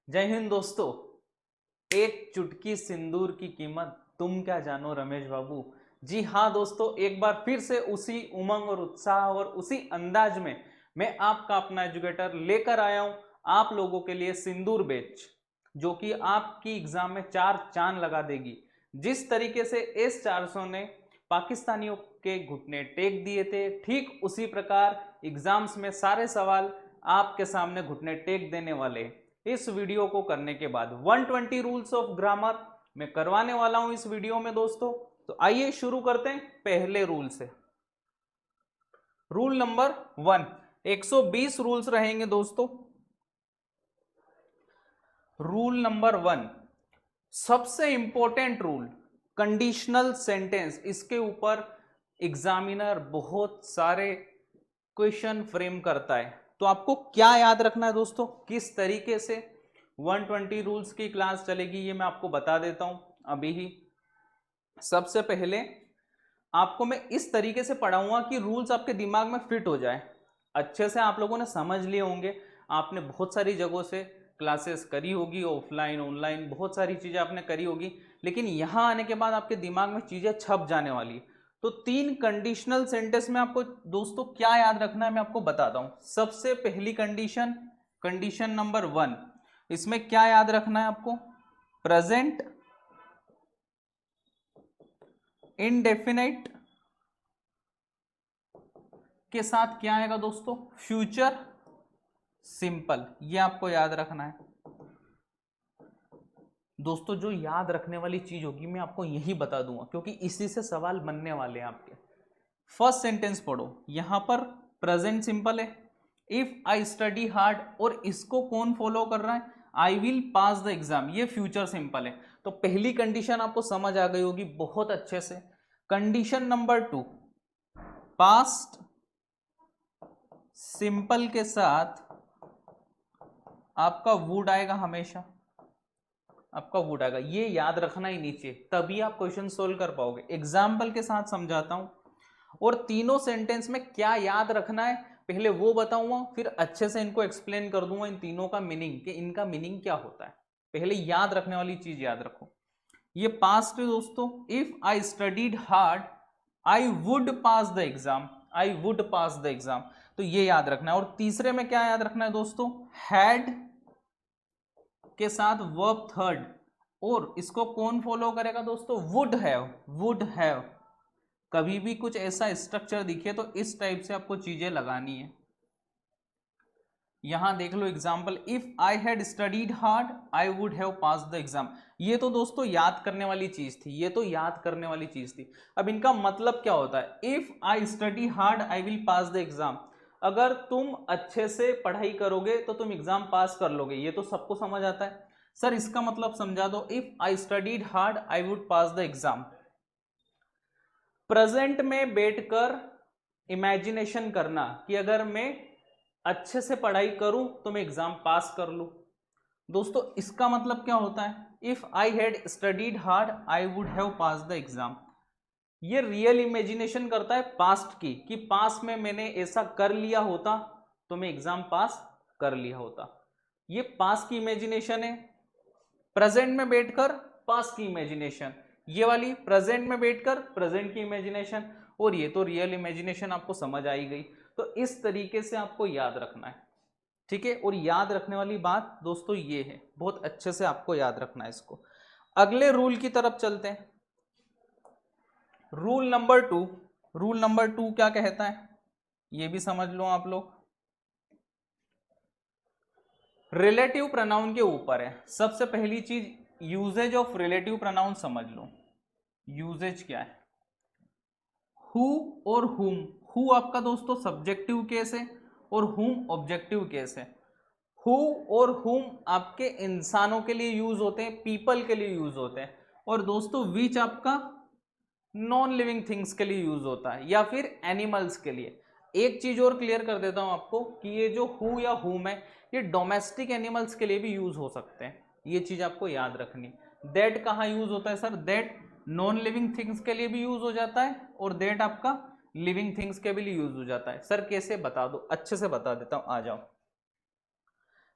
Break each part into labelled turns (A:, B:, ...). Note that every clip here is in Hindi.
A: जय हिंद दोस्तों। एक चुटकी सिंदूर की कीमत तुम क्या जानो रमेश बाबू। जी हाँ दोस्तों, एक बार फिर से उसी उमंग और उत्साह और उसी अंदाज में मैं आपका अपना एजुकेटर लेकर आया हूं आप लोगों के लिए सिंदूर बैच, जो कि आपकी एग्जाम में चार चांद लगा देगी। जिस तरीके से एस 400 ने पाकिस्तानियों के घुटने टेक दिए थे, ठीक उसी प्रकार एग्जाम्स में सारे सवाल आपके सामने घुटने टेक देने वाले इस वीडियो को करने के बाद 120 रूल्स ऑफ ग्रामर मैं करवाने वाला हूं इस वीडियो में दोस्तों। तो आइए शुरू करते हैं पहले रूल से। रूल नंबर 1, 120 रूल्स रहेंगे दोस्तों। रूल नंबर 1, सबसे इंपॉर्टेंट रूल, कंडीशनल सेंटेंस। इसके ऊपर एग्जामिनर बहुत सारे क्वेश्चन फ्रेम करता है। तो आपको क्या याद रखना है दोस्तों, किस तरीके से 120 रूल्स की क्लास चलेगी ये मैं आपको बता देता हूं अभी ही। सबसे पहले आपको मैं इस तरीके से पढ़ाऊंगा कि रूल्स आपके दिमाग में फिट हो जाए, अच्छे से आप लोगों ने समझ लिए होंगे। आपने बहुत सारी जगहों से क्लासेस करी होगी, ऑफलाइन ऑनलाइन बहुत सारी चीज़ें आपने करी होगी, लेकिन यहाँ आने के बाद आपके दिमाग में चीज़ें छप जाने वाली। तो 3 कंडीशनल सेंटेंस में आपको दोस्तों क्या याद रखना है मैं आपको बताता हूँ। सबसे पहली कंडीशन, कंडीशन नंबर 1, इसमें क्या याद रखना है आपको, प्रेजेंट इनडेफिनाइट के साथ क्या आएगा दोस्तों, फ्यूचर सिंपल। ये आपको याद रखना है दोस्तों। जो याद रखने वाली चीज होगी मैं आपको यही बता दूंगा, क्योंकि इसी से सवाल बनने वाले हैं आपके। फर्स्ट सेंटेंस पढ़ो, यहां पर प्रेजेंट सिंपल है, इफ आई स्टडी हार्ड, और इसको कौन फॉलो कर रहा है, I will pass the exam, ये फ्यूचर सिंपल है। तो पहली कंडीशन आपको समझ आ गई होगी बहुत अच्छे से। कंडीशन नंबर 2, पास्ट सिंपल के साथ आपका वुड आएगा, हमेशा आपका वुड आएगा। ये याद रखना ही नीचे, तभी आप क्वेश्चन सोल्व कर पाओगे। एग्जाम्पल के साथ समझाता हूं, और तीनों सेंटेंस में क्या याद रखना है पहले वो बताऊंगा, फिर अच्छे से इनको एक्सप्लेन कर दूंगा इन तीनों का मीनिंग, कि इनका मीनिंग क्या होता है। पहले याद रखने वाली चीज याद रखो। ये पास्ट है दोस्तों, if I studied hard I would pass the exam, I would pass the exam. तो ये याद रखना है। और तीसरे में क्या याद रखना है दोस्तों, हैड के साथ वर्ब थर्ड, और इसको कौन फॉलो करेगा दोस्तों, वुड हैव, वुड हैव। कभी भी कुछ ऐसा स्ट्रक्चर दिखे तो इस टाइप से आपको चीजें लगानी है। यहां देख लो example, if I had studied hard I would have pass the exam. ये तो दोस्तों याद करने वाली चीज थी, ये तो याद करने वाली चीज थी। अब इनका मतलब क्या होता है, if I study hard I will pass the exam. अगर तुम अच्छे से पढ़ाई करोगे तो तुम एग्जाम पास कर लोगे, ये तो सबको समझ आता है। सर इसका मतलब समझा दो, if I studied hard I would pass the exam. Present में बैठकर इमेजिनेशन करना कि अगर मैं अच्छे से पढ़ाई करूं तो मैं एग्जाम पास कर लूं। दोस्तों इसका मतलब क्या होता है, if I had studied hard I would have pass the exam. ये रियल इमेजिनेशन करता है पास्ट की, कि पास्ट में मैंने ऐसा कर लिया होता तो मैं एग्जाम पास कर लिया होता। ये पास्ट की इमेजिनेशन है। प्रेजेंट में बैठकर पास्ट की इमेजिनेशन, ये वाली प्रेजेंट में बैठकर प्रेजेंट की इमेजिनेशन, और ये तो रियल इमेजिनेशन। आपको समझ आई गई। तो इस तरीके से आपको याद रखना है, ठीक है। और याद रखने वाली बात दोस्तों ये है, बहुत अच्छे से आपको याद रखना है इसको। अगले रूल की तरफ चलते हैं। रूल नंबर 2, रूल नंबर 2 क्या कहता है ये भी समझ लो आप लोग। रिलेटिव प्रोनाउन के ऊपर है। सबसे पहली चीज, यूजेज ऑफ रिलेटिव प्रोनाउन समझ लो। यूजेज क्या है, हु और हुम। हु आपका दोस्तों सब्जेक्टिव केस है, और हुम ऑब्जेक्टिव केस है। हु और हुम आपके इंसानों के लिए यूज होते हैं, पीपल के लिए यूज होते हैं। और दोस्तों विच आपका नॉन लिविंग थिंग्स के लिए यूज होता है, या फिर एनिमल्स के लिए। एक चीज और क्लियर कर देता हूं आपको, कि ये जो हु या हुम है ये डोमेस्टिक एनिमल्स के लिए भी यूज हो सकते हैं। ये चीज आपको याद रखनी। दैट कहाँ यूज होता है sir, that non living things के लिए भी यूज हो जाता है, और दैट आपका लिविंग थिंग्स के भी लिए यूज हो जाता है। सर कैसे, बता दो, अच्छे से बता देता हूं, आ जाओ।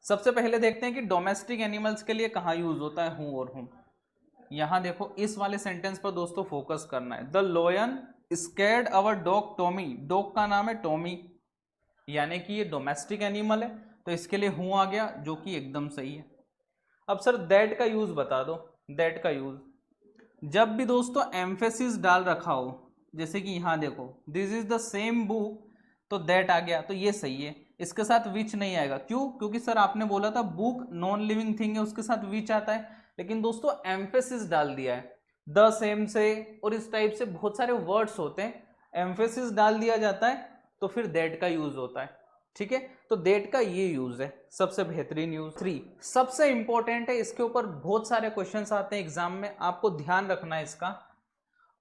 A: सबसे पहले देखते हैं कि डोमेस्टिक एनिमल्स के लिए कहाँ यूज होता है हूँ और हूँ। यहां देखो इस वाले सेंटेंस पर दोस्तों फोकस करना है। The लोयन scared our dog Tommy, dog का नाम है टॉमी, यानी कि ये डोमेस्टिक एनिमल है, तो इसके लिए हूँ आ गया, जो कि एकदम सही है। अब सर दैट का यूज बता दो। दैट का यूज जब भी दोस्तों एम्फेसिस डाल रखा हो, जैसे कि यहां देखो this is the same book, तो दैट आ गया, तो ये सही है। इसके साथ विच नहीं आएगा, क्यों? क्योंकि सर आपने बोला था बुक नॉन लिविंग थिंग है, उसके साथ विच आता है, लेकिन दोस्तों एम्फेसिस डाल दिया है द सेम से, और इस टाइप से बहुत सारे वर्ड्स होते हैं, एम्फेसिस डाल दिया जाता है तो फिर दैट का यूज होता है। ठीक है, तो दैट का ये यूज है, सबसे बेहतरीन यूज। 3 सबसे इंपॉर्टेंट है, इसके ऊपर बहुत सारे क्वेश्चंस आते हैं एग्जाम में, आपको ध्यान रखना है इसका।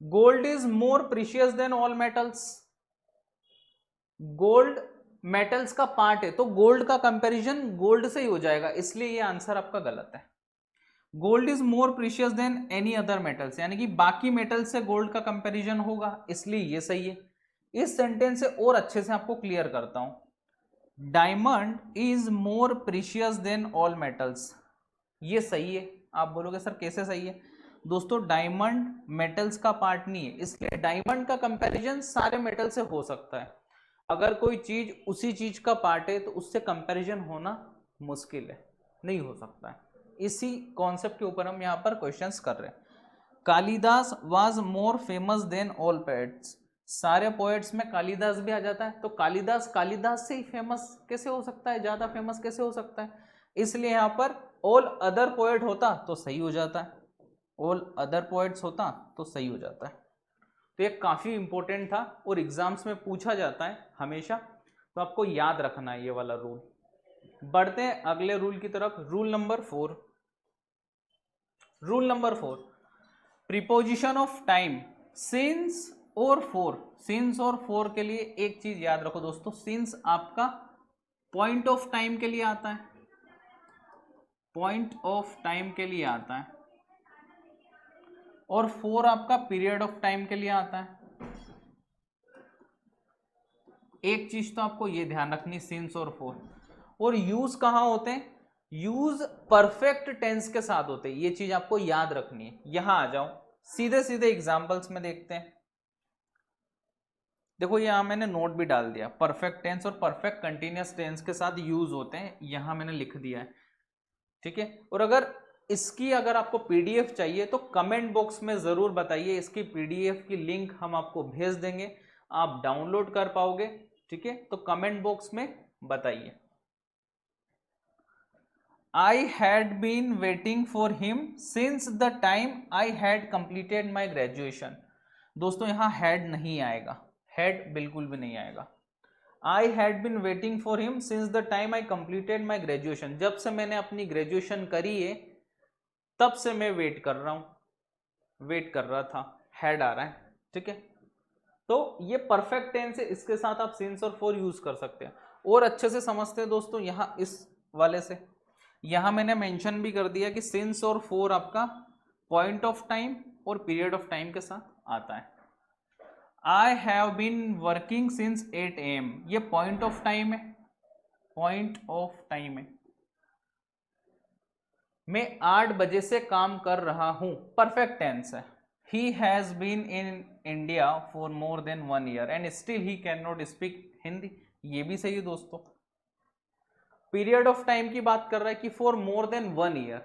A: Gold is more precious than all metals. Gold metals का पार्ट है, तो गोल्ड का कंपैरिजन गोल्ड से ही हो जाएगा, इसलिए ये आंसर आपका गलत है। Gold is more precious than any other metals, यानी कि बाकी मेटल से गोल्ड का कंपैरिजन होगा, इसलिए ये सही है। इस सेंटेंस से और अच्छे से आपको क्लियर करता हूं। Diamond is more precious than all metals, ये सही है। आप बोलोगे सर कैसे सही है? दोस्तों डायमंड मेटल्स का पार्ट नहीं है, इसलिए डायमंड का कंपैरिजन सारे मेटल से हो सकता है। अगर कोई चीज उसी चीज का पार्ट है तो उससे कंपैरिजन होना मुश्किल है, नहीं हो सकता है। इसी कॉन्सेप्ट के ऊपर हम यहाँ पर क्वेश्चंस कर रहे हैं। Kalidas was more famous than all poets, सारे पोएट्स में कालिदास भी आ जाता है, तो कालिदास कालिदास से ही फेमस कैसे हो सकता है, ज्यादा फेमस कैसे हो सकता है? इसलिए यहाँ पर ऑल अदर पोएट होता तो सही हो जाता है, ऑल अदर पोएट्स होता तो सही हो जाता है। तो ये काफी इंपॉर्टेंट था और एग्जाम्स में पूछा जाता है हमेशा, तो आपको याद रखना है ये वाला रूल। बढ़ते हैं अगले रूल की तरफ, rule number 4। Rule number 4, preposition of time, since और फॉर। सिंस और फॉर के लिए एक चीज याद रखो दोस्तों, सिंस आपका पॉइंट ऑफ टाइम के लिए आता है, पॉइंट ऑफ टाइम के लिए आता है, और फॉर आपका पीरियड ऑफ टाइम के लिए आता है। एक चीज तो आपको ये ध्यान रखनी, सिंस और फॉर। और यूज कहां होते हैं? यूज परफेक्ट टेंस के साथ होते हैं, ये चीज आपको याद रखनी है। यहां आ जाओ, सीधे सीधे एग्जांपल्स में देखते हैं। देखो यहां मैंने नोट भी डाल दिया, परफेक्ट टेंस और परफेक्ट कंटिन्यूअस टेंस के साथ यूज होते हैं, यहां मैंने लिख दिया है। ठीक है, और अगर आपको पीडीएफ चाहिए तो कमेंट बॉक्स में जरूर बताइए, इसकी पीडीएफ की लिंक हम आपको भेज देंगे, आप डाउनलोड कर पाओगे। ठीक है, तो कमेंट बॉक्स में बताइए। I had been waiting for him since the time I had completed my graduation. दोस्तों यहां हैड नहीं आएगा, हैड बिल्कुल भी नहीं आएगा। I had been waiting for him since the time I completed my graduation, जब से मैंने अपनी ग्रेजुएशन करी है तब से मैं वेट कर रहा हूं, वेट कर रहा था, हैड आ रहा है। ठीक है, तो ये परफेक्ट टेंस है, इसके साथ आप सिंस और फॉर यूज कर सकते हैं। और अच्छे से समझते हैं दोस्तों यहां इस वाले से, यहां मैंने मेंशन भी कर दिया कि सिंस और फॉर आपका पॉइंट ऑफ टाइम और पीरियड ऑफ टाइम के साथ आता है। I have been working since 8 AM, ये पॉइंट ऑफ टाइम है, पॉइंट ऑफ टाइम है। मैं 8 बजे से काम कर रहा हूं, परफेक्ट टेंस है। He has been in India for more than 1 year and still he can not speak Hindi, ये भी सही है दोस्तों। पीरियड ऑफ टाइम की बात कर रहा है कि फॉर मोर देन 1 year,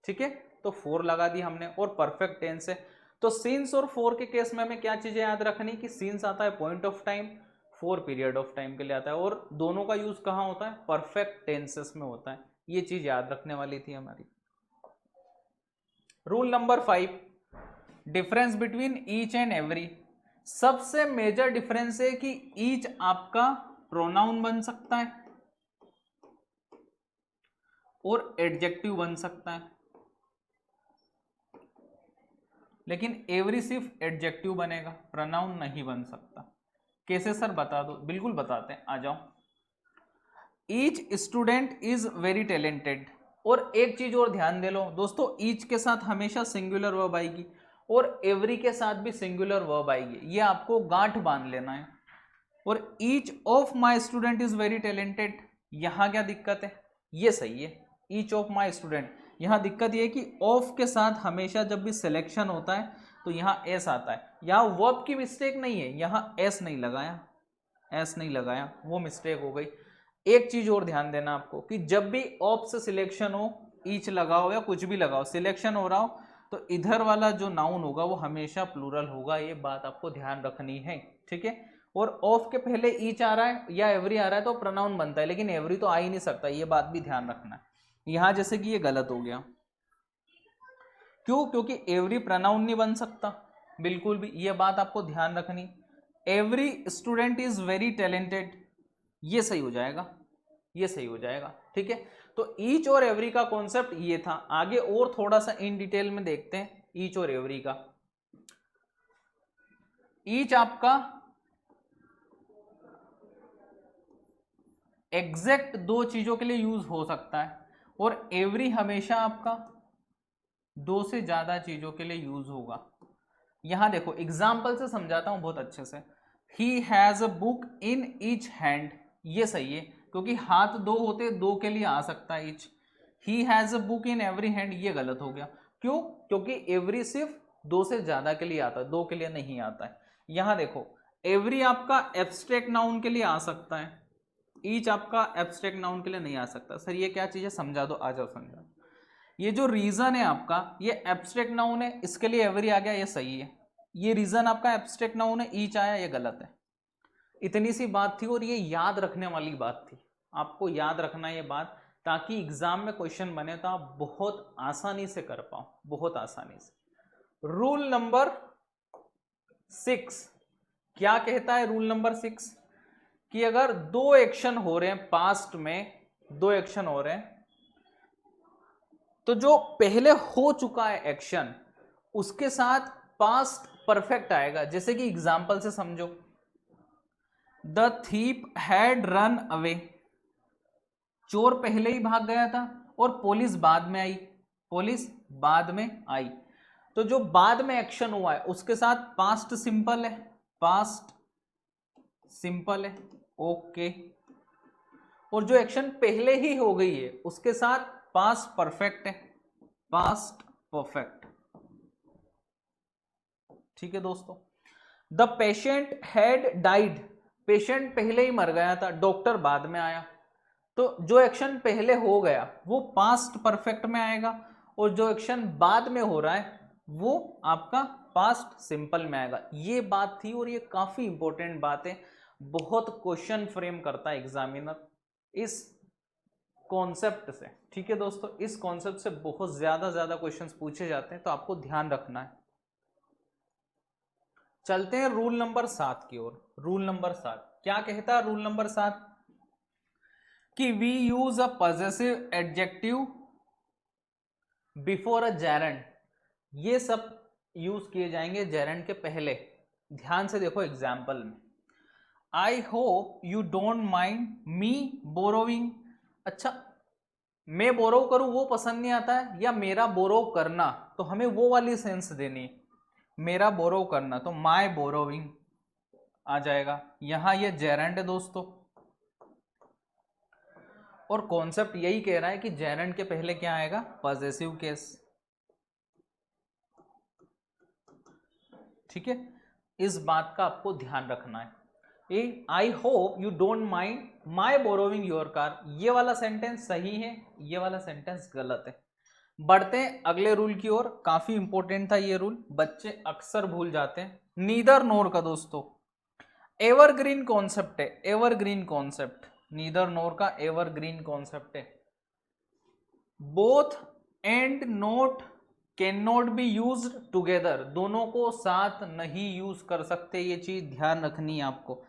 A: ठीक है, तो 4 लगा दी हमने, और परफेक्ट टेंस है। तो सिंस और फॉर के केस में हमें क्या चीजें याद रखनी कि सिंस आता है point of time, for period of time के लिए आता है, और दोनों का यूज कहां होता है? परफेक्ट टेंसेस में होता है। ये चीज याद रखने वाली थी हमारी। Rule number 5, difference between each and every. सबसे मेजर डिफरेंस है कि ईच आपका प्रोनाउन बन सकता है और एडजेक्टिव बन सकता है, लेकिन एवरी सिर्फ एडजेक्टिव बनेगा, प्रोनाउन नहीं बन सकता। कैसे सर बता दो? बिल्कुल बताते हैं, आ जाओ। Each student is very talented, और एक चीज और ध्यान दे लो दोस्तों, ईच के साथ हमेशा सिंगुलर वर्ब आएगी और एवरी के साथ भी सिंगुलर वर्ब आएगी, ये आपको गांठ बांध लेना है। और each of my student is very talented, यहां क्या दिक्कत है? ये सही है, ईच ऑफ माई स्टूडेंट। यहाँ दिक्कत ये है कि ऑफ के साथ हमेशा जब भी सिलेक्शन होता है तो यहाँ एस आता है। यहाँ वर्ब की मिस्टेक नहीं है, यहाँ एस नहीं लगाया, एस नहीं लगाया, वो मिस्टेक हो गई। एक चीज और ध्यान देना आपको कि जब भी ऑफ से सिलेक्शन हो, ईच लगाओ या कुछ भी लगाओ, सिलेक्शन हो रहा हो तो इधर वाला जो नाउन होगा वो हमेशा प्लूरल होगा, ये बात आपको ध्यान रखनी है, ठीक है। और ऑफ के पहले ईच आ रहा है या एवरी आ रहा है तो प्रोनाउन बनता है, लेकिन एवरी तो आ ही नहीं सकता, ये बात भी ध्यान रखना है। यहां जैसे कि ये गलत हो गया, क्यों? क्योंकि एवरी प्रोनाउन नहीं बन सकता बिल्कुल भी, ये बात आपको ध्यान रखनी। Every student is very talented, ये सही हो जाएगा, ये सही हो जाएगा, ठीक है। तो ईच और एवरी का कॉन्सेप्ट ये था। आगे और थोड़ा सा इन डिटेल में देखते हैं ईच और एवरी का। ईच आपका एग्जैक्ट दो चीजों के लिए यूज हो सकता है और एवरी हमेशा आपका दो से ज्यादा चीजों के लिए यूज होगा। यहां देखो एग्जाम्पल से समझाता हूं बहुत अच्छे से। He has a book in each hand, ये सही है क्योंकि हाथ दो होते, दो के लिए आ सकता है each. He has a book in every hand, ये गलत हो गया, क्यों? क्योंकि एवरी सिर्फ दो से ज्यादा के लिए आता है, दो के लिए नहीं आता है। यहां देखो एवरी आपका एब्स्ट्रैक्ट नाउन के लिए आ सकता है, ईच आपका एब्स्ट्रैक्ट नाउन के लिए नहीं आ सकता। सर ये क्या चीज है, समझा दो, आ जाओ समझा। ये जो रीजन है आपका, ये एब्स्ट्रैक्ट नाउन है, इसके लिए एवरी आ गया, ये सही है। ये रीजन आपका एब्स्ट्रैक्ट नाउन है, ईच आया, ये गलत है। इतनी सी बात थी और ये याद रखने वाली बात थी, आपको याद रखना ये बात, ताकि एग्जाम में क्वेश्चन बने तो आप बहुत आसानी से कर पाओ, बहुत आसानी से। रूल नंबर 6 क्या कहता है? रूल नंबर 6 कि अगर दो एक्शन हो रहे हैं, पास्ट में दो एक्शन हो रहे हैं, तो जो पहले हो चुका है एक्शन उसके साथ पास्ट परफेक्ट आएगा। जैसे कि एग्जाम्पल से समझो, the thief had run away, चोर पहले ही भाग गया था और पुलिस बाद में आई, पुलिस बाद में आई। तो जो बाद में एक्शन हुआ है उसके साथ पास्ट सिंपल है, पास्ट सिंपल है, ओके। और जो एक्शन पहले ही हो गई है उसके साथ पास्ट परफेक्ट है, पास्ट परफेक्ट, ठीक है दोस्तों। The patient had died, patient पहले ही मर गया था, डॉक्टर बाद में आया। तो जो एक्शन पहले हो गया वो पास्ट परफेक्ट में आएगा और जो एक्शन बाद में हो रहा है वो आपका पास्ट सिंपल में आएगा। ये बात थी और ये काफी इंपॉर्टेंट बात है, बहुत क्वेश्चन फ्रेम करता है एग्जामिनर इस कॉन्सेप्ट से, ठीक है दोस्तों। इस कॉन्सेप्ट से बहुत ज्यादा क्वेश्चंस पूछे जाते हैं, तो आपको ध्यान रखना है। चलते हैं रूल नंबर 7 की ओर। रूल नंबर 7 क्या कहता है? रूल नंबर 7 कि we use a possessive adjective before a gerund, ये सब यूज किए जाएंगे जेरेंड के पहले। ध्यान से देखो एग्जाम्पल में, I hope you don't mind me borrowing. अच्छा, मैं बोरो करूं वो पसंद नहीं आता है या मेरा बोरो करना, तो हमें वो वाली सेंस देनी है, मेरा बोरो करना, तो माय बोरोविंग आ जाएगा। यहां ये जेरेंड है दोस्तों, और कॉन्सेप्ट यही कह रहा है कि जेरेंड के पहले क्या आएगा? पॉजेसिव केस, ठीक है। इस बात का आपको ध्यान रखना है। I hope you don't mind my borrowing your car, ये वाला सेंटेंस सही है, ये वाला सेंटेंस गलत है। बढ़ते हैं अगले रूल की ओर, काफी इंपॉर्टेंट था ये रूल, बच्चे अक्सर भूल जाते हैं। नीदर नोर का दोस्तों एवरग्रीन कॉन्सेप्ट है, एवरग्रीन कॉन्सेप्ट, नीदर नोर का एवरग्रीन कॉन्सेप्ट है। Both and note can not be used together, दोनों को साथ नहीं यूज कर सकते, ये चीज ध्यान रखनी है आपको,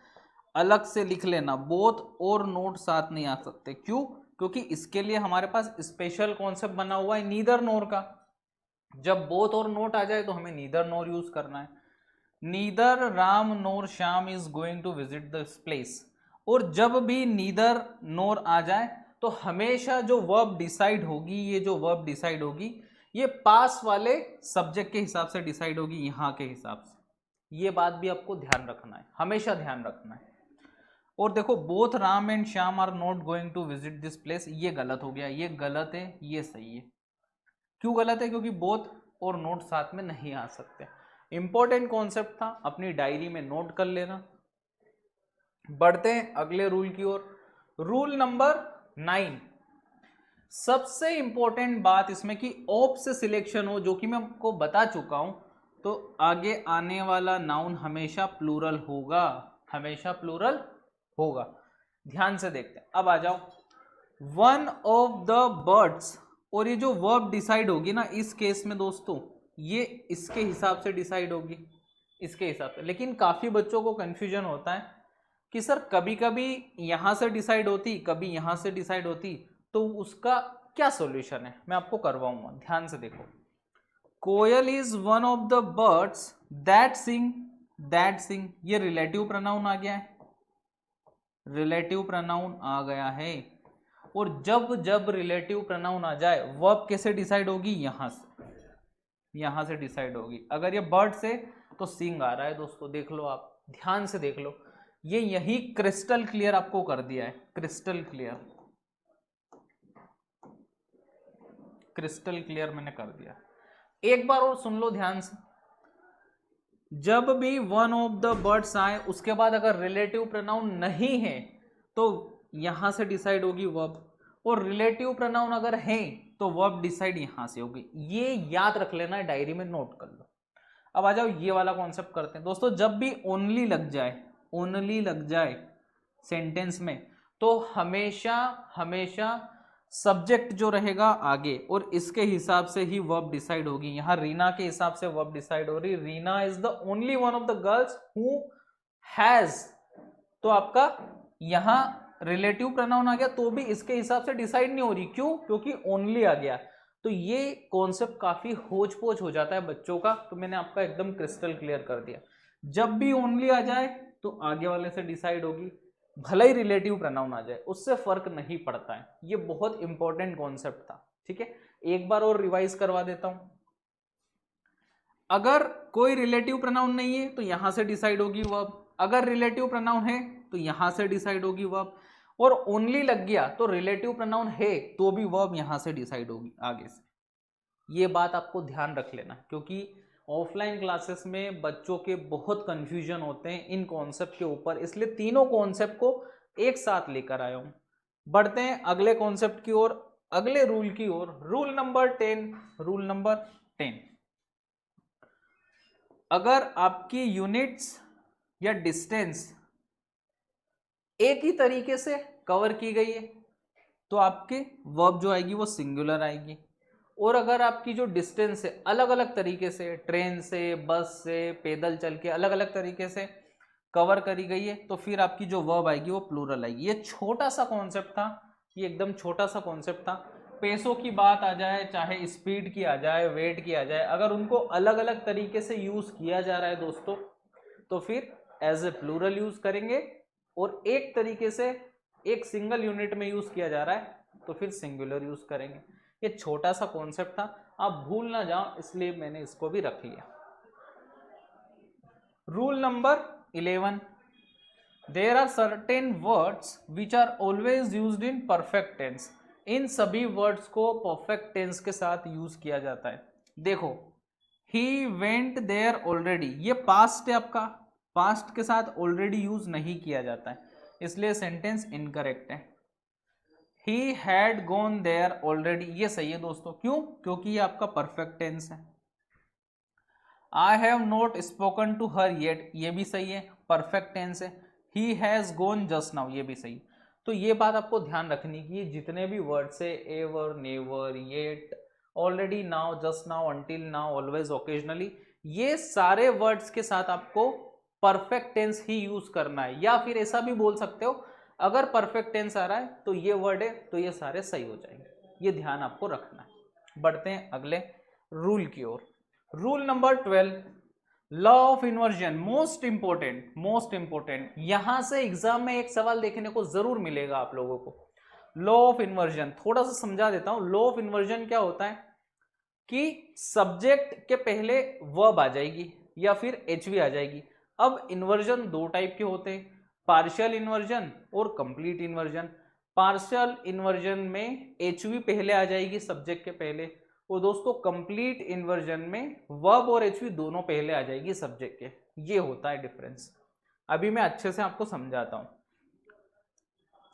A: अलग से लिख लेना, बोथ और नोट साथ नहीं आ सकते। क्यों? क्योंकि इसके लिए हमारे पास स्पेशल कॉन्सेप्ट बना हुआ है नीदर नोर का। जब बोथ और नोट आ जाए तो हमें नीदर नोर यूज करना है। Neither Ram nor Shyam is going to visit this place, और जब भी नीदर नोर आ जाए तो हमेशा जो वर्ब डिसाइड होगी, ये जो वर्ब डिसाइड होगी ये पास वाले सब्जेक्ट के हिसाब से डिसाइड होगी, यहां के हिसाब से। ये बात भी आपको ध्यान रखना है, हमेशा ध्यान रखना है। और देखो both Ram and Shyam are not going to visit this place, ये गलत हो गया, ये गलत है, ये सही है। क्यों गलत है? क्योंकि बोथ और नोट साथ में नहीं आ सकते। इंपॉर्टेंट कॉन्सेप्ट था, अपनी डायरी में नोट कर लेना। बढ़ते हैं अगले रूल की ओर। रूल नंबर 9, सबसे इंपॉर्टेंट बात इसमें कि ऑप से सिलेक्शन हो, जो कि मैं आपको बता चुका हूं, तो आगे आने वाला नाउन हमेशा प्लूरल होगा, हमेशा प्लूरल होगा। ध्यान से देखते हैं, अब आ जाओ। वन ऑफ द बर्ड्स, और ये जो वर्ब डिसाइड होगी ना इस केस में दोस्तों, ये इसके हिसाब से डिसाइड होगी, इसके हिसाब से। लेकिन काफी बच्चों को कंफ्यूजन होता है कि सर कभी कभी यहां से डिसाइड होती, कभी यहां से डिसाइड होती, तो उसका क्या सॉल्यूशन है, मैं आपको करवाऊंगा। ध्यान से देखो, कोयल is one of the birds that sing, that sing, ये रिलेटिव प्रोनाउन आ गया है, रिलेटिव प्रोनाउन आ गया है। और जब जब रिलेटिव प्रोनाउन आ जाए वर्ब कैसे डिसाइड होगी, यहां से, यहां से डिसाइड होगी। अगर ये बर्ड से तो सिंग आ रहा है दोस्तों, देख लो आप, ध्यान से देख लो, ये यही क्रिस्टल क्लियर आपको कर दिया है, क्रिस्टल क्लियर, क्रिस्टल क्लियर मैंने कर दिया। एक बार और सुन लो ध्यान से, जब भी वन ऑफ द बर्ड्स आए उसके बाद अगर रिलेटिव प्रोनाउन नहीं है तो यहां से डिसाइड होगी वर्ब, और रिलेटिव प्रोनाउन अगर है तो वर्ब डिसाइड यहां से होगी। ये याद रख लेना, डायरी में नोट कर लो। अब आ जाओ ये वाला कॉन्सेप्ट करते हैं दोस्तों। जब भी ओनली लग जाए, ओनली लग जाए सेंटेंस में, तो हमेशा हमेशा सब्जेक्ट जो रहेगा आगे, और इसके हिसाब से ही वर्ब डिसाइड होगी। यहां रीना के हिसाब से वर्ब डिसाइड हो रही, Reena is the only one of the girls who has, तो आपका यहां रिलेटिव प्रोनाउन आ गया तो भी इसके हिसाब से डिसाइड नहीं हो रही। क्यों? क्योंकि ओनली आ गया। तो ये कॉन्सेप्ट काफी होच पोच हो जाता है बच्चों का, तो मैंने आपका एकदम क्रिस्टल क्लियर कर दिया। जब भी ओनली आ जाए तो आगे वाले से डिसाइड होगी, भले ही रिलेटिव प्रोनाउन आ जाए, उससे फर्क नहीं पड़ता है। ये बहुत इंपॉर्टेंट कॉन्सेप्ट था, ठीक है। एक बार और रिवाइज करवा देता हूं। अगर कोई रिलेटिव प्रोनाउन नहीं है तो यहां से डिसाइड होगी वर्ब, अगर रिलेटिव प्रोनाउन है तो यहां से डिसाइड होगी वर्ब, और ओनली लग गया तो रिलेटिव प्रोनाउन है तो भी वर्ब यहां से डिसाइड होगी आगे से। ये बात आपको ध्यान रख लेना, क्योंकि ऑफलाइन क्लासेस में बच्चों के बहुत कंफ्यूजन होते हैं इन कॉन्सेप्ट के ऊपर, इसलिए तीनों कॉन्सेप्ट को एक साथ लेकर आया हूं। बढ़ते हैं अगले कॉन्सेप्ट की ओर, अगले रूल की ओर। रूल नंबर 10, रूल नंबर 10, अगर आपकी यूनिट्स या डिस्टेंस एक ही तरीके से कवर की गई है तो आपके वर्ब जो आएगी वो सिंगुलर आएगी, और अगर आपकी जो डिस्टेंस है अलग अलग तरीके से, ट्रेन से, बस से, पैदल चल के अलग अलग तरीके से कवर करी गई है, तो फिर आपकी जो वर्ब आएगी वो प्लूरल आएगी। ये छोटा सा कॉन्सेप्ट था, ये एकदम छोटा सा कॉन्सेप्ट था। पैसों की बात आ जाए, चाहे स्पीड की आ जाए, वेट की आ जाए, अगर उनको अलग अलग तरीके से यूज किया जा रहा है दोस्तों, तो फिर एज ए प्लूरल यूज करेंगे, और एक तरीके से एक सिंगल यूनिट में यूज किया जा रहा है तो फिर सिंगुलर यूज करेंगे। ये छोटा सा कॉन्सेप्ट था, आप भूल ना जाओ, इसलिए मैंने इसको भी रख लिया। Rule number 11, there are certain words which are always used in perfect tense. इन सभी वर्ड्स को परफेक्ट टेंस के साथ यूज किया जाता है। देखो, ही वेंट देयर ऑलरेडी, ये पास्ट है आपका, पास्ट के साथ ऑलरेडी यूज नहीं किया जाता है, इसलिए सेंटेंस इनकरेक्ट है। He had gone there already, ये सही है दोस्तों। क्यों? क्योंकि ये आपका परफेक्ट टेंस है। I have not spoken to her yet, ये भी सही है, परफेक्ट टेंस है। He has gone just now, ये भी सही। तो ये बात आपको ध्यान रखनी कि जितने भी वर्ड्स है, ever, never, yet, already, now, just now, until now, always, occasionally, ये सारे वर्ड्स के साथ आपको परफेक्ट टेंस ही यूज करना है। या फिर ऐसा भी बोल सकते हो, अगर परफेक्ट टेंस आ रहा है तो ये वर्ड है तो ये सारे सही हो जाएंगे। ये ध्यान आपको रखना है। बढ़ते हैं अगले रूल की ओर। Rule number 12, law of inversion, most important, most important. यहां से एग्जाम में एक सवाल देखने को जरूर मिलेगा आप लोगों को। लॉ ऑफ इन्वर्जन थोड़ा सा समझा देता हूं। लॉ ऑफ इन्वर्जन क्या होता है कि सब्जेक्ट के पहले वर्ब आ जाएगी या फिर एचवी आ जाएगी। अब इन्वर्जन दो टाइप के होते हैं, पार्शियल इन्वर्जन और कंप्लीट इन्वर्जन। पार्शियल इन्वर्जन में एचवी पहले आ जाएगी सब्जेक्ट के पहले, और दोस्तों कंप्लीट इन्वर्जन में वर्ब और एचवी दोनों पहले आ जाएगी सब्जेक्ट के। ये होता है डिफरेंस। अभी मैं अच्छे से आपको समझाता हूं।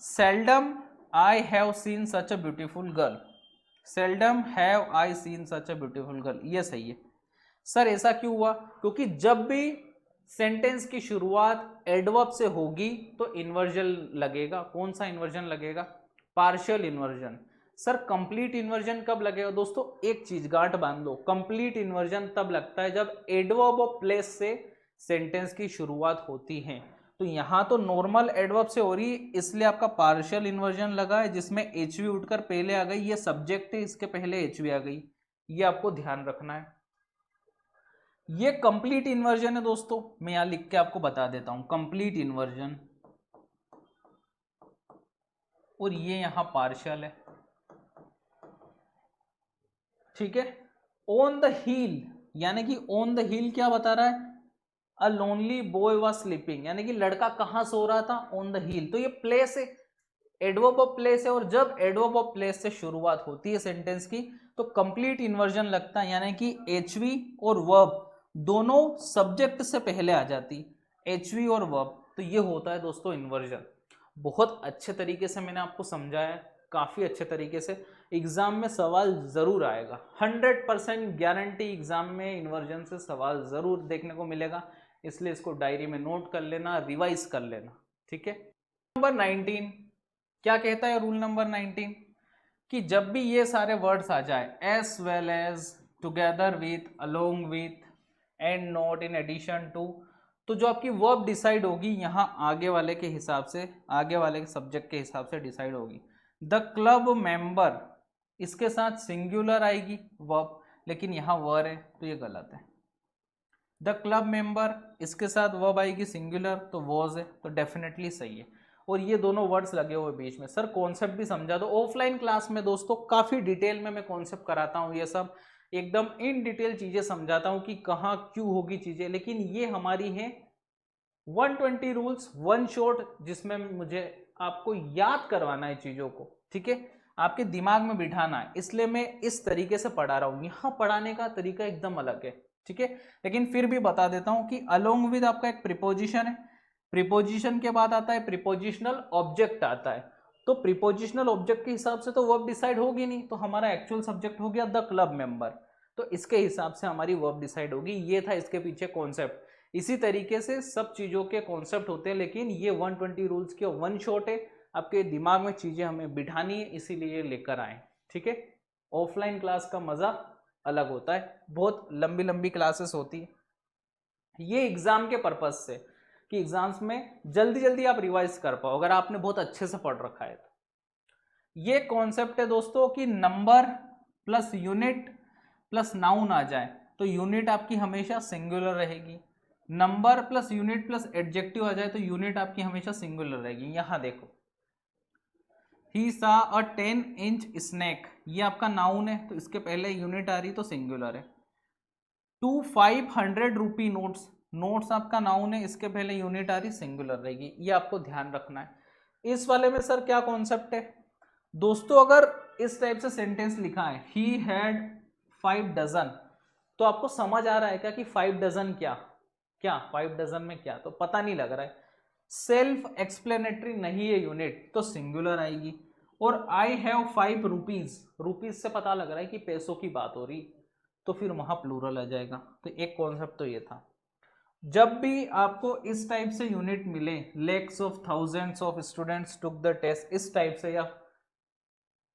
A: Seldom I have seen such a beautiful girl, seldom have I seen such a beautiful girl, ये सही है। सर ऐसा क्यों हुआ? क्योंकि जब भी सेंटेंस की शुरुआत एडवर्ब से होगी तो इन्वर्जन लगेगा। कौन सा इन्वर्जन लगेगा? Partial inversion. Sir complete inversion कब लगेगा? दोस्तों एक चीज गांठ बांध लो, कंप्लीट इन्वर्जन तब लगता है जब एडवर्ब ऑफ प्लेस से सेंटेंस की शुरुआत होती है। तो यहां तो नॉर्मल एडवर्ब से हो रही, इसलिए आपका पार्शियल इन्वर्जन लगा है, जिसमें एचवी उठकर पहले आ गई। ये सब्जेक्ट है, इसके पहले एचवी आ गई, ये आपको ध्यान रखना है। ये कंप्लीट इन्वर्जन है दोस्तों, मैं यहां लिख के आपको बता देता हूं, कंप्लीट इन्वर्जन, और ये यहां पार्शियल है, ठीक है। ऑन द हिल, यानी कि ऑन द हिल क्या बता रहा है? A lonely boy was sleeping, यानी कि लड़का कहां सो रहा था? ऑन द हिल। तो ये प्लेस है, एडवर्ब ऑफ प्लेस है, और जब एडवर्ब ऑफ प्लेस से शुरुआत होती है सेंटेंस की तो कंप्लीट इन्वर्जन लगता है, यानी कि एचवी और वर्ब दोनों सब्जेक्ट से पहले आ जाती, एचवी और वर्ब। तो ये होता है दोस्तों इन्वर्जन। बहुत अच्छे तरीके से मैंने आपको समझाया, काफी अच्छे तरीके से। एग्जाम में सवाल जरूर आएगा, 100% गारंटी एग्जाम में इन्वर्जन से सवाल जरूर देखने को मिलेगा, इसलिए इसको डायरी में नोट कर लेना, रिवाइज कर लेना, ठीक है। नंबर 19 क्या कहता है? रूल नंबर 19 कि जब भी ये सारे वर्ड्स आ जाए, as well as, together with, along with, and not, in addition to, तो जो आपकी वर्ब डिसाइड होगी यहाँ आगे वाले के हिसाब से, आगे वाले के सब्जेक्ट के हिसाब से डिसाइड होगी। द क्लब मेंबर, इसके साथ सिंगुलर आएगी वर्ब, लेकिन यहाँ वर है तो ये गलत है। द क्लब मेंबर, इसके साथ वर्ब आएगी सिंगुलर, तो वॉज है, तो डेफिनेटली सही है। और ये दोनों वर्ड्स लगे हुए बीच में। सर कॉन्सेप्ट भी समझा दो। ऑफलाइन क्लास में दोस्तों काफी डिटेल में मैं कॉन्सेप्ट कराता हूँ, ये सब एकदम इन डिटेल चीजें समझाता हूँ कि कहाँ क्यों होगी चीजें, लेकिन ये हमारी है 120 रूल्स वन शॉट, जिसमें मुझे आपको याद करवाना है चीजों को, ठीक है, आपके दिमाग में बिठाना है, इसलिए मैं इस तरीके से पढ़ा रहा हूँ। यहाँ पढ़ाने का तरीका एकदम अलग है, ठीक है। लेकिन फिर भी बता देता हूँ कि अलोंग विद आपका एक प्रीपोजिशन है, प्रीपोजिशन के बाद आता है प्रीपोजिशनल ऑब्जेक्ट आता है, तो प्रीपोजिशनल ऑब्जेक्ट के हिसाब से तो वर्ब डिसाइड होगी नहीं, तो हमारा एक्चुअल सब्जेक्ट हो गया द क्लब मेंबर, तो इसके हिसाब से हमारी वर्ब डिसाइड होगी। ये था इसके पीछे कॉन्सेप्ट। इसी तरीके से सब चीजों के कॉन्सेप्ट होते हैं, लेकिन ये 120 रूल्स के वन शॉट है, आपके दिमाग में चीजें हमें बिठानी है, इसीलिए लेकर आए, ठीक है। ऑफलाइन क्लास का मजा अलग होता है, बहुत लंबी लंबी क्लासेस होती है, ये एग्जाम के पर्पज से, कि एग्जाम्स में जल्दी जल्दी आप रिवाइज कर पाओ अगर आपने बहुत अच्छे से पढ़ रखा है तो। ये कॉन्सेप्ट है दोस्तों कि number plus unit plus noun आ जाए तो यूनिट आपकी हमेशा सिंगुलर रहेगी, number plus unit plus adjective आ जाए तो यूनिट आपकी हमेशा सिंगुलर रहेगी। यहां देखो, ही सा अ 10 इंच स्नैक, ये आपका नाउन है तो इसके पहले यूनिट आ रही तो सिंगुलर है। 500 रुपी नोट्स, नोट्स आपका नाउन है, इसके पहले यूनिट आ रही सिंगुलर रहेगी, ये आपको ध्यान रखना है। इस वाले में सर क्या कॉन्सेप्ट है दोस्तों? अगर इस टाइप से सेंटेंस लिखा है ही हैड 5 डजन, तो आपको समझ आ रहा है क्या कि 5 डजन क्या क्या 5 डजन में क्या, तो पता नहीं लग रहा है। सेल्फ एक्सप्लेनेटरी नहीं है यूनिट, तो सिंगुलर आएगी। और आई हैव 5 रुपीज, रुपीज से पता लग रहा है कि पैसों की बात हो रही, तो फिर वहां प्लूरल आ जाएगा। तो एक कॉन्सेप्ट तो ये था। जब भी आपको इस टाइप से यूनिट मिले, lakhs of thousands of students took the test, इस टाइप से, या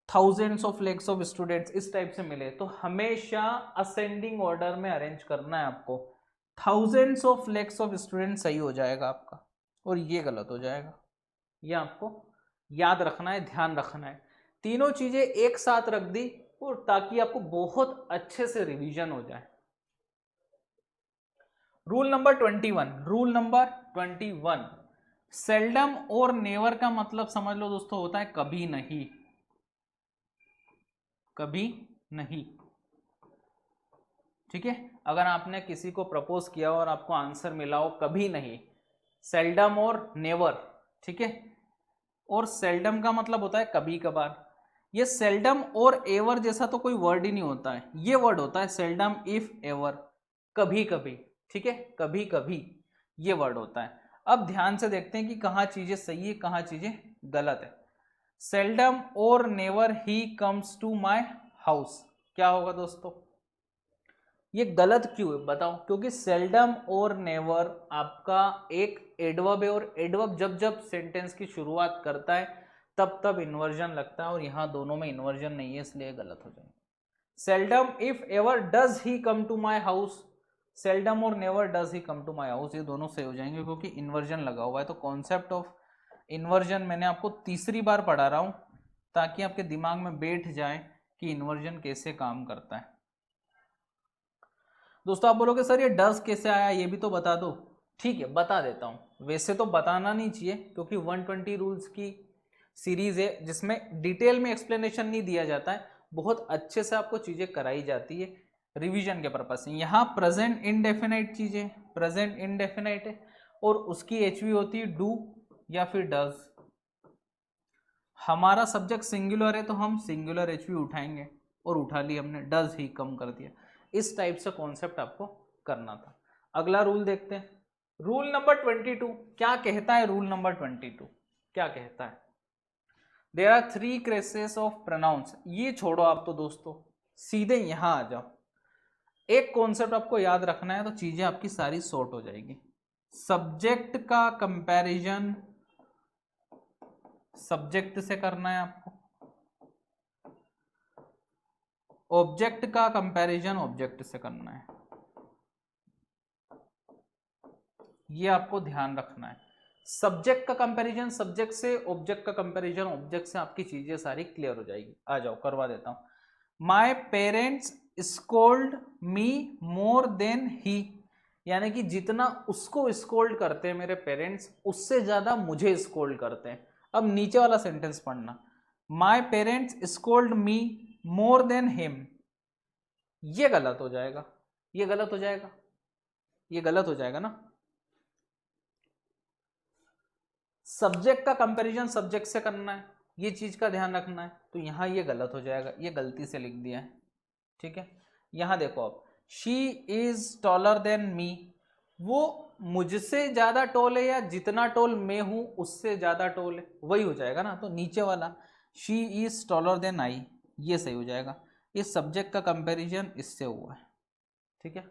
A: thousands of lakhs of students इस टाइप से मिले, तो हमेशा असेंडिंग ऑर्डर में अरेंज करना है आपको। Thousands of lakhs of student सही हो जाएगा आपका, और ये गलत हो जाएगा, ये आपको याद रखना है, ध्यान रखना है। तीनों चीजें एक साथ रख दी और ताकि आपको बहुत अच्छे से रिवीजन हो जाए। Rule number 21, rule number 21, seldom और नेवर का मतलब समझ लो दोस्तों, होता है कभी नहीं, कभी नहीं, ठीक है। अगर आपने किसी को प्रपोज किया और आपको आंसर मिला हो कभी नहीं, सेल्डम और नेवर, ठीक है। और सेल्डम का मतलब होता है कभी कभार। ये सेल्डम और एवर जैसा तो कोई वर्ड ही नहीं होता है, ये वर्ड होता है सेल्डम, इफ, एवर, कभी कभी, ठीक है, कभी कभी, ये वर्ड होता है। अब ध्यान से देखते हैं कि कहाँ चीजें सही है कहाँ चीजें गलत है। सेल्डम और never he comes to my house, क्या होगा दोस्तों? ये गलत क्यों है बताओ? क्योंकि सेल्डम और नेवर आपका एक एडवर्ब है, और एडवर्ब जब जब सेंटेंस की शुरुआत करता है तब तब इन्वर्जन लगता है, और यहां दोनों में इन्वर्जन नहीं है, इसलिए गलत हो जाएगा। Seldom if ever does he come to my house, seldom और never does he come to my house, ये दोनों सही हो जाएंगे क्योंकि इन्वर्जन लगा हुआ है। तो कॉन्सेप्ट ऑफ इन्वर्जन मैंने आपको तीसरी बार पढ़ा रहा हूं ताकि आपके दिमाग में बैठ जाए कि इन्वर्जन कैसे काम करता है। दोस्तों आप बोलोगे सर ये डज कैसे आया, ये भी तो बता दो। ठीक है, बता देता हूं। वैसे तो बताना नहीं चाहिए क्योंकि 120 रूल्स की सीरीज है जिसमें डिटेल में एक्सप्लेनेशन नहीं दिया जाता है, बहुत अच्छे से आपको चीजें कराई जाती है रिवीजन के पर्पज से। यहाँ प्रेजेंट इनडेफिनाइट चीजें, प्रेजेंट इनडेफिनाइट है और उसकी एचवी होती है डू या फिर डज। हमारा सब्जेक्ट सिंगुलर है तो हम सिंगुलर एचवी उठाएंगे, और उठा ली हमने, डज ही कम कर दिया। इस टाइप से कॉन्सेप्ट आपको करना था। अगला रूल देखते हैं, रूल नंबर 22 क्या कहता है? रूल नंबर 22 क्या कहता है? There are 3 cases of pronouns. ये छोड़ो आप तो दोस्तों, सीधे यहां आ जाओ। एक कॉन्सेप्ट आपको याद रखना है तो चीजें आपकी सारी सॉर्ट हो जाएगी। सब्जेक्ट का कंपैरिजन सब्जेक्ट से करना है आपको, ऑब्जेक्ट का कंपैरिजन ऑब्जेक्ट से करना है, ये आपको ध्यान रखना है। सब्जेक्ट का कंपैरिजन सब्जेक्ट से, ऑब्जेक्ट का कंपैरिजन ऑब्जेक्ट से, आपकी चीजें सारी क्लियर हो जाएगी। आ जाओ करवा देता हूं। My parents scold me more than he, यानी कि जितना उसको स्कोल्ड करते हैं मेरे पेरेंट्स, उससे ज्यादा मुझे स्कोल्ड करते हैं। अब नीचे वाला सेंटेंस पढ़ना, माई parents scold me more than him, ये गलत हो जाएगा, ये गलत हो जाएगा, ये गलत हो जाएगा ना। सब्जेक्ट का कंपैरिजन सब्जेक्ट से करना है, ये चीज का ध्यान रखना है। तो यहां ये गलत हो जाएगा, ये गलती से लिख दिया है, ठीक है। यहां देखो आप, she is taller than me, वो मुझसे ज्यादा टॉल है, या जितना टॉल मैं हूं उससे ज्यादा टॉल है, वही हो जाएगा ना। तो नीचे वाला she is taller than I, ये सही हो जाएगा। इस सब्जेक्ट का कंपैरिजन इससे हुआ है, ठीक है।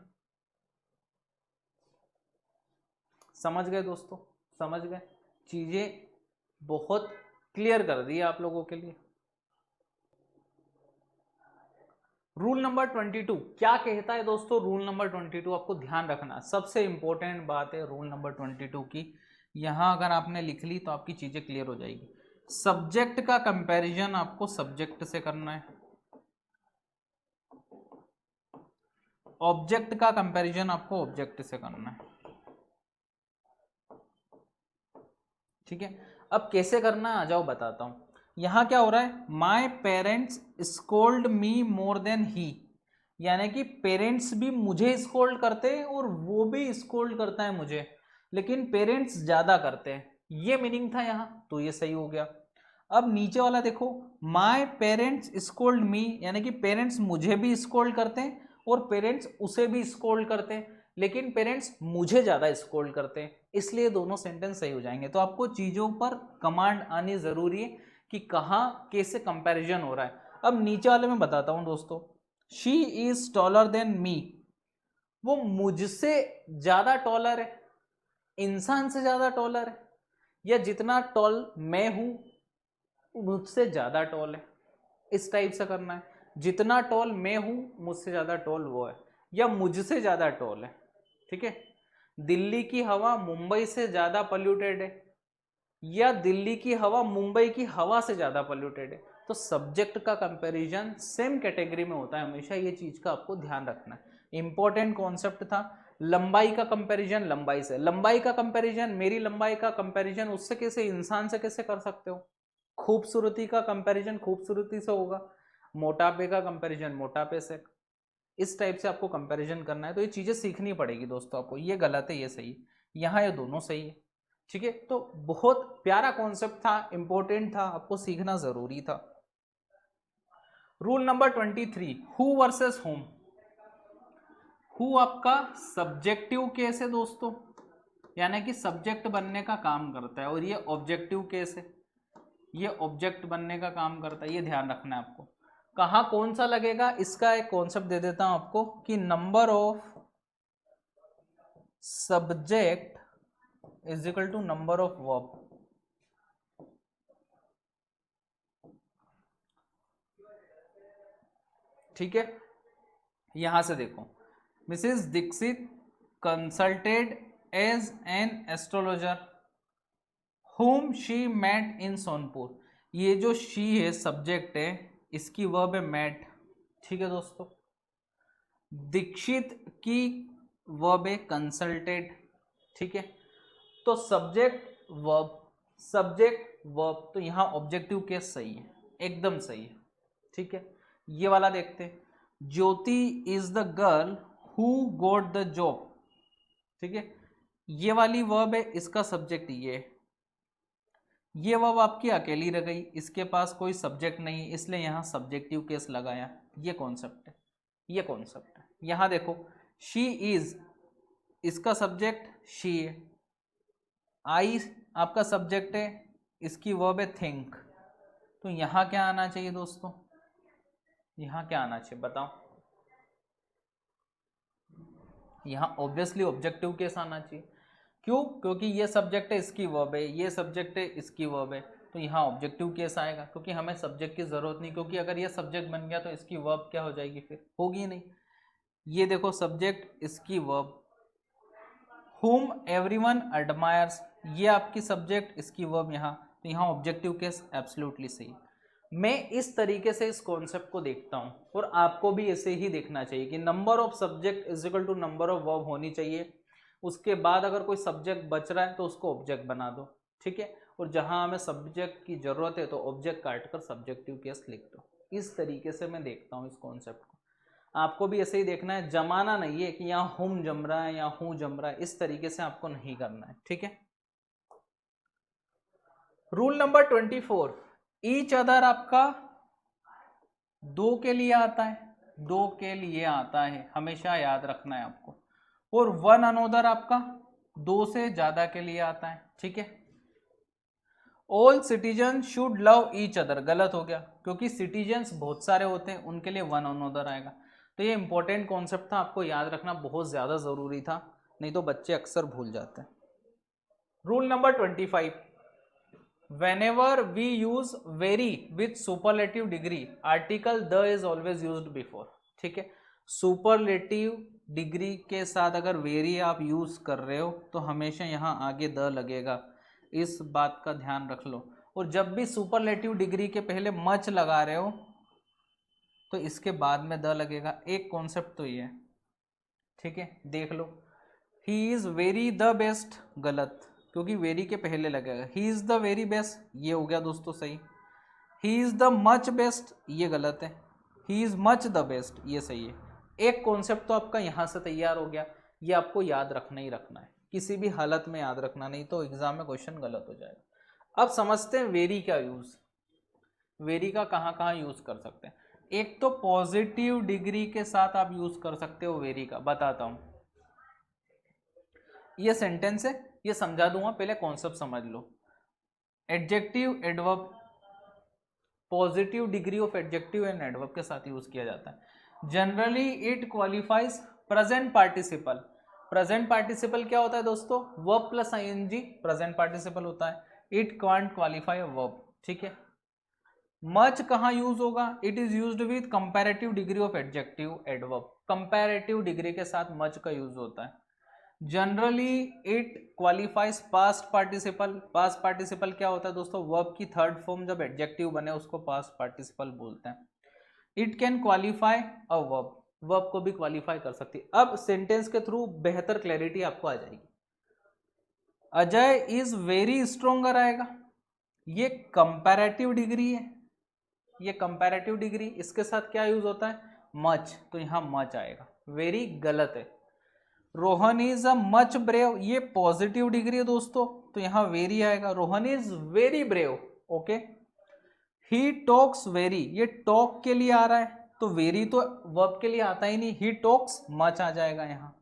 A: समझ गए दोस्तों? समझ गए? चीजें बहुत क्लियर कर दी आप लोगों के लिए। रूल नंबर 22 क्या कहता है दोस्तों? रूल नंबर 22 आपको ध्यान रखना, सबसे इंपॉर्टेंट बात है रूल नंबर 22 की। यहां अगर आपने लिख ली तो आपकी चीजें क्लियर हो जाएगी। सब्जेक्ट का कंपैरिजन आपको सब्जेक्ट से करना है, ऑब्जेक्ट का कंपैरिजन आपको ऑब्जेक्ट से करना है, ठीक है। अब कैसे करना है आ जाओ बताता हूं। यहां क्या हो रहा है, my parents scold me more than he, यानी कि पेरेंट्स भी मुझे स्कोल्ड करते हैं और वो भी स्कोल्ड करता है मुझे, लेकिन पेरेंट्स ज्यादा करते हैं, ये मीनिंग था यहां, तो ये सही हो गया। अब नीचे वाला देखो, माई पेरेंट्स स्कोल्ड मी, यानी कि पेरेंट्स मुझे भी स्कोल्ड करते हैं और पेरेंट्स उसे भी स्कोल्ड करते हैं, लेकिन पेरेंट्स मुझे ज्यादा स्कोल्ड करते हैं, इसलिए दोनों सेंटेंस सही हो जाएंगे। तो आपको चीजों पर कमांड आनी जरूरी है कि कहां कैसे कंपैरिजन हो रहा है। अब नीचे वाले में बताता हूं दोस्तों, she is taller than me, वो मुझसे ज्यादा टॉलर है, इंसान से ज्यादा टॉलर है, या जितना टॉल मैं हूं मुझसे ज्यादा टॉल है, इस टाइप से करना है। जितना टॉल मैं हूं मुझसे ज्यादा टॉल वो है, या मुझसे ज्यादा टॉल है, ठीक है। दिल्ली की हवा मुंबई से ज्यादा पोल्यूटेड है, या दिल्ली की हवा मुंबई की हवा से ज्यादा पोल्यूटेड है। तो सब्जेक्ट का कंपैरिजन सेम कैटेगरी में होता है हमेशा, ये चीज का आपको ध्यान रखना है। इंपॉर्टेंट कॉन्सेप्ट था। लंबाई का कंपैरिजन लंबाई से, लंबाई का कंपैरिजन, मेरी लंबाई का कंपैरिजन उससे कैसे, इंसान से कैसे कर सकते हो। खूबसूरती का कंपैरिजन खूबसूरती से होगा, मोटापे का कंपैरिजन मोटापे से, इस टाइप से आपको कंपैरिजन करना है। तो ये चीजें सीखनी पड़ेगी दोस्तों आपको, ये गलत है ये सही है, यहाँ ये दोनों सही है। ठीक है, तो बहुत प्यारा कॉन्सेप्ट था, इंपॉर्टेंट था, आपको सीखना जरूरी था। Rule number 23, who versus home. Who आपका सब्जेक्टिव केस है दोस्तों, यानी कि सब्जेक्ट बनने का काम करता है, और ये ऑब्जेक्टिव केस है, ये ऑब्जेक्ट बनने का काम करता है, ये ध्यान रखना है आपको। कहाँ कौन सा लगेगा, इसका एक कॉन्सेप्ट दे देता हूं आपको कि number of subject is equal to number of verb. ठीक है, यहां से देखो, Mrs Dikshit consulted as an astrologer whom she met in Sonpur. ये जो she है सब्जेक्ट है, इसकी वर्ब है met। ठीक है दोस्तों, दीक्षित की वर्ब है कंसल्टेड। ठीक है, तो सब्जेक्ट वर्ब, तो यहां ऑब्जेक्टिव केस सही है, एकदम सही है। ठीक है, ये वाला देखते हैं, Jyoti is the girl who got the job. ठीक है, ये वाली वर्ब है, इसका सब्जेक्ट ये वर्ब आपकी अकेली रह गई, इसके पास कोई सब्जेक्ट नहीं है, इसलिए यहां सब्जेक्टिव केस लगाया। ये कॉन्सेप्ट है, ये कॉन्सेप्ट है। यहां देखो, शी इज, इसका सब्जेक्ट शी है, आई आपका सब्जेक्ट है, इसकी वर्ब है थिंक। तो यहां क्या आना चाहिए दोस्तों, यहां क्या आना चाहिए बताओ, यहां ऑब्वियसली ऑब्जेक्टिव केस आना चाहिए। क्यों, क्योंकि ये सब्जेक्ट है, इसकी वर्ब है, ये सब्जेक्ट है, इसकी वर्ब है, तो यहाँ ऑब्जेक्टिव केस आएगा, क्योंकि हमें सब्जेक्ट की जरूरत नहीं, क्योंकि अगर ये सब्जेक्ट बन गया तो इसकी वर्ब क्या हो जाएगी, फिर होगी नहीं। ये देखो सब्जेक्ट, इसकी वर्ब, whom everyone admires, ये आपकी सब्जेक्ट, इसकी वर्ब यहाँ, तो यहाँ ऑब्जेक्टिव केस एब्सोल्युटली सही। मैं इस तरीके से इस कॉन्सेप्ट को देखता हूँ, और आपको भी ऐसे ही देखना चाहिए कि number of subject is equal to number of verb होनी चाहिए। उसके बाद अगर कोई सब्जेक्ट बच रहा है तो उसको ऑब्जेक्ट बना दो। ठीक है, और जहां हमें सब्जेक्ट की जरूरत है तो ऑब्जेक्ट काट कर सब्जेक्टिव केस लिख दो। इस तरीके से मैं देखता हूँ इस कॉन्सेप्ट को, आपको भी ऐसे ही देखना है। जमाना नहीं है कि यहाँ हुम जम रहा है या हूं जम रहा है, इस तरीके से आपको नहीं करना है। ठीक है, रूल नंबर 24, ईच अदर आपका दो के लिए आता है, दो के लिए आता है, हमेशा याद रखना है आपको। और वन अनोदर आपका दो से ज्यादा के लिए आता है। ठीक है, all citizen should love each other, गलत हो गया, क्योंकि सिटीजन्स बहुत सारे होते हैं, उनके लिए वन अनोदर आएगा। तो ये इंपॉर्टेंट कॉन्सेप्ट था, आपको याद रखना बहुत ज्यादा जरूरी था, नहीं तो बच्चे अक्सर भूल जाते हैं। Rule number 25, whenever we use very with superlative degree, article the is always used before। ठीक है, सुपरलेटिव डिग्री के साथ अगर वेरी आप यूज कर रहे हो तो हमेशा यहाँ आगे द लगेगा, इस बात का ध्यान रख लो। और जब भी सुपरलेटिव डिग्री के पहले मच लगा रहे हो तो इसके बाद में द लगेगा, एक कॉन्सेप्ट तो ये है। ठीक है, देख लो, he is very the best, गलत, क्योंकि वेरी के पहले लगेगा। He is the very best, ये हो गया दोस्तों सही। He is the much best, ये गलत है। He is much the best, ये सही है। एक कॉन्सेप्ट तो आपका यहां से तैयार हो गया, ये आपको याद रखना ही रखना है, किसी भी हालत में याद रखना, नहीं तो एग्जाम में क्वेश्चन गलत हो जाएगा। अब समझते हैं वेरी का यूज, वेरी का कहाँ कहाँ यूज कर सकते हैं। एक तो पॉजिटिव डिग्री के साथ आप यूज कर सकते हो वेरी का, बताता हूं। ये सेंटेंस है, ये समझा दूंगा, पहले कॉन्सेप्ट समझ लो। Adjective adverb, positive degree of adjective and adverb के साथ यूज किया जाता है। Generally it qualifies present participle. Present participle क्या होता है दोस्तों, verb plus ING present participle होता है। It can't qualify a verb. ठीक है, मच कहाँ यूज होगा, it is used with comparative degree of adjective adverb, comparative degree के साथ मच का यूज होता है। Generally it qualifies past participle. Past participle क्या होता है दोस्तों, वर्ब की थर्ड फॉर्म जब एडजेक्टिव बने उसको पास्ट पार्टिसिपल बोलते हैं। It can qualify a verb, verb को भी क्वालिफाई कर सकती है। अब सेंटेंस के थ्रू बेहतर क्लैरिटी आपको आ जाएगी। अजय इज वेरी स्ट्रोंगर आएगा, ये कंपैरेटिव डिग्री है, ये कंपैरेटिव डिग्री, इसके साथ क्या यूज होता है, मच, तो यहां मच आएगा। वेरी गलत है। Rohan is a much brave, ये पॉजिटिव डिग्री है दोस्तों, तो यहाँ वेरी आएगा। Rohan is very brave, okay. He talks very, ये टॉक के लिए आ रहा है तो वेरी तो वर्ब के लिए आता ही नहीं, ही टॉक्स मच आ जाएगा यहाँ।